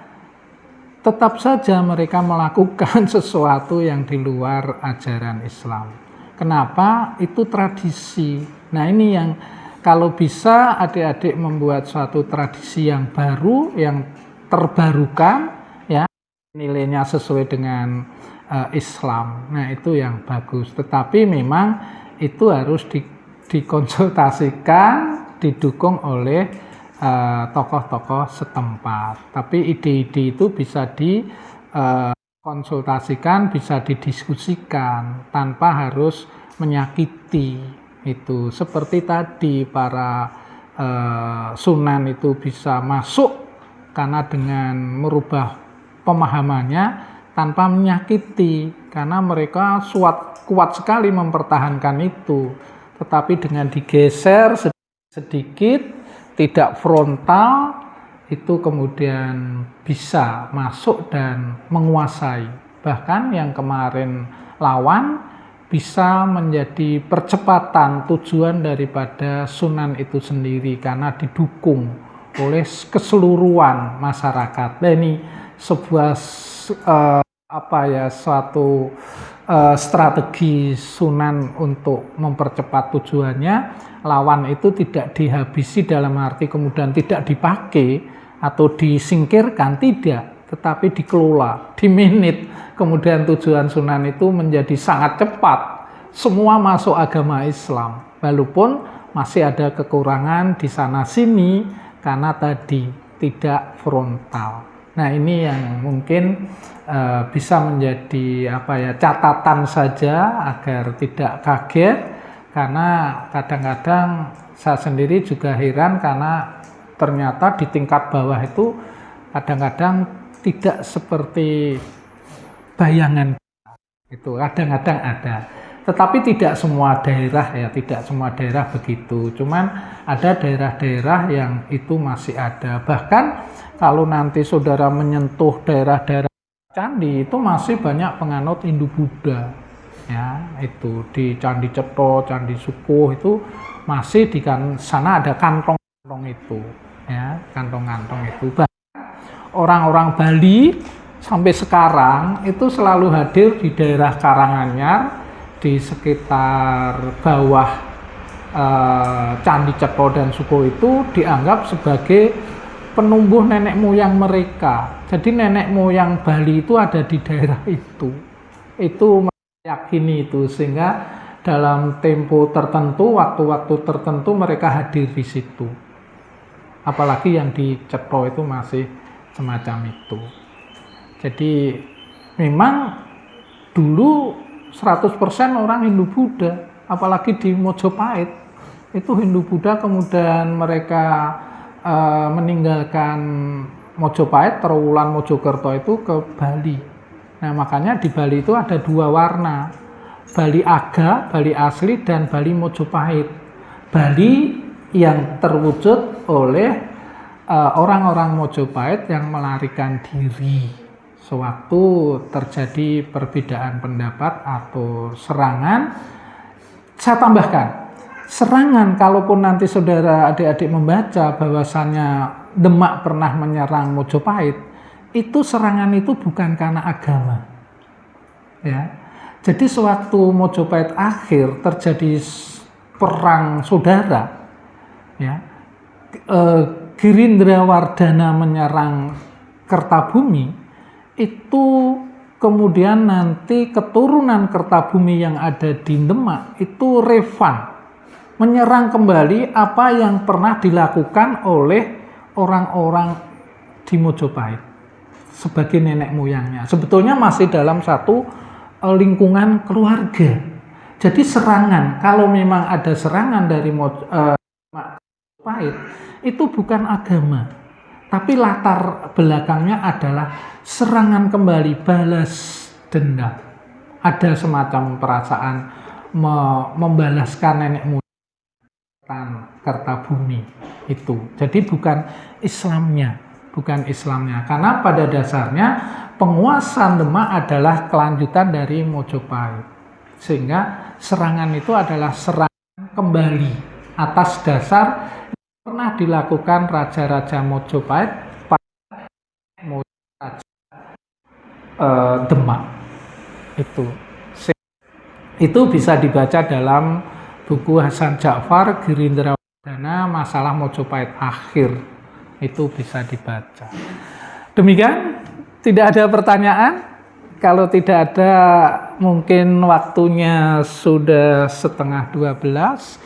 S1: tetap saja mereka melakukan sesuatu yang di luar ajaran Islam. Kenapa? Itu tradisi. Nah, ini yang kalau bisa adik-adik membuat suatu tradisi yang baru, yang terbarukan, ya, nilainya sesuai dengan Islam. Nah, itu yang bagus. Tetapi memang itu harus dikonsultasikan, didukung oleh tokoh-tokoh setempat. Tapi ide-ide itu bisa dikonsultasikan, bisa didiskusikan tanpa harus menyakiti. Itu seperti tadi para sunan itu bisa masuk karena dengan merubah pemahamannya tanpa menyakiti, karena mereka kuat sekali mempertahankan itu. Tetapi dengan digeser sedikit, tidak frontal, itu kemudian bisa masuk dan menguasai. Bahkan yang kemarin lawan bisa menjadi percepatan tujuan daripada sunan itu sendiri, karena didukung oleh keseluruhan masyarakat. Nah, ini sebuah suatu strategi sunan untuk mempercepat tujuannya. Lawan itu tidak dihabisi dalam arti kemudian tidak dipakai atau disingkirkan, tidak, tetapi dikelola, dimanage. Kemudian tujuan sunan itu menjadi sangat cepat, semua masuk agama Islam, walaupun masih ada kekurangan di sana sini karena tadi tidak frontal. Nah, ini yang mungkin bisa menjadi catatan saja agar tidak kaget. Karena kadang-kadang saya sendiri juga heran, karena ternyata di tingkat bawah itu kadang-kadang tidak seperti bayangan itu, kadang-kadang ada. Tetapi tidak semua daerah ya, tidak semua daerah begitu. Cuman ada daerah-daerah yang itu masih ada. Bahkan kalau nanti saudara menyentuh daerah-daerah candi, itu masih banyak penganut Hindu-Buddha. Ya, itu di Candi Cetro, Candi Sukuh itu masih di sana ada kantong-kantong itu, ya, kantong-kantong itu. Bahkan orang-orang Bali sampai sekarang itu selalu hadir di daerah Karanganyar, di sekitar bawah Candi Cetro dan Suko itu dianggap sebagai penumbuh nenek moyang mereka. Jadi nenek moyang Bali itu ada di daerah itu. Itu meyakini itu, sehingga dalam tempo tertentu, waktu-waktu tertentu mereka hadir di situ. Apalagi yang di Cetro itu masih semacam itu. Jadi memang dulu 100% orang Hindu-Buddha, apalagi di Mojopahit itu Hindu-Buddha, kemudian mereka meninggalkan Mojopahit, Trowulan, Mojokerto itu ke Bali. Nah makanya di Bali itu ada dua warna, Bali Aga, Bali asli, dan Bali Mojopahit. Bali yang terwujud oleh orang-orang Mojopahit yang melarikan diri sewaktu terjadi perbedaan pendapat atau serangan. Saya tambahkan, serangan, kalaupun nanti saudara adik-adik membaca bahwasannya Demak pernah menyerang Mojopahit, itu serangan itu bukan karena agama. Ya. Jadi sewaktu Mojopahit akhir terjadi perang saudara, ya, Girindrawardhana menyerang Kertabumi, itu kemudian nanti keturunan Kertabumi yang ada di Demak itu refund, menyerang kembali apa yang pernah dilakukan oleh orang-orang di Mojopahit sebagai nenek moyangnya. Sebetulnya masih dalam satu lingkungan keluarga. Jadi serangan, kalau memang ada serangan dari Mojopahit, itu bukan agama, tapi latar belakangnya adalah serangan kembali, balas dendam. Ada semacam perasaan membalaskan nenek moyang Kertabumi itu. Jadi bukan Islamnya, karena pada dasarnya penguasaan Demak adalah kelanjutan dari Mojopahit. Sehingga serangan itu adalah serangan kembali atas dasar pernah dilakukan raja-raja Mojopahit pada Demak itu bisa dibaca dalam buku Hasan Ja'far Girindrawardhana Masalah Mojopahit Akhir, itu bisa dibaca. Demikian, tidak ada pertanyaan. Kalau tidak ada, mungkin waktunya sudah 11:30.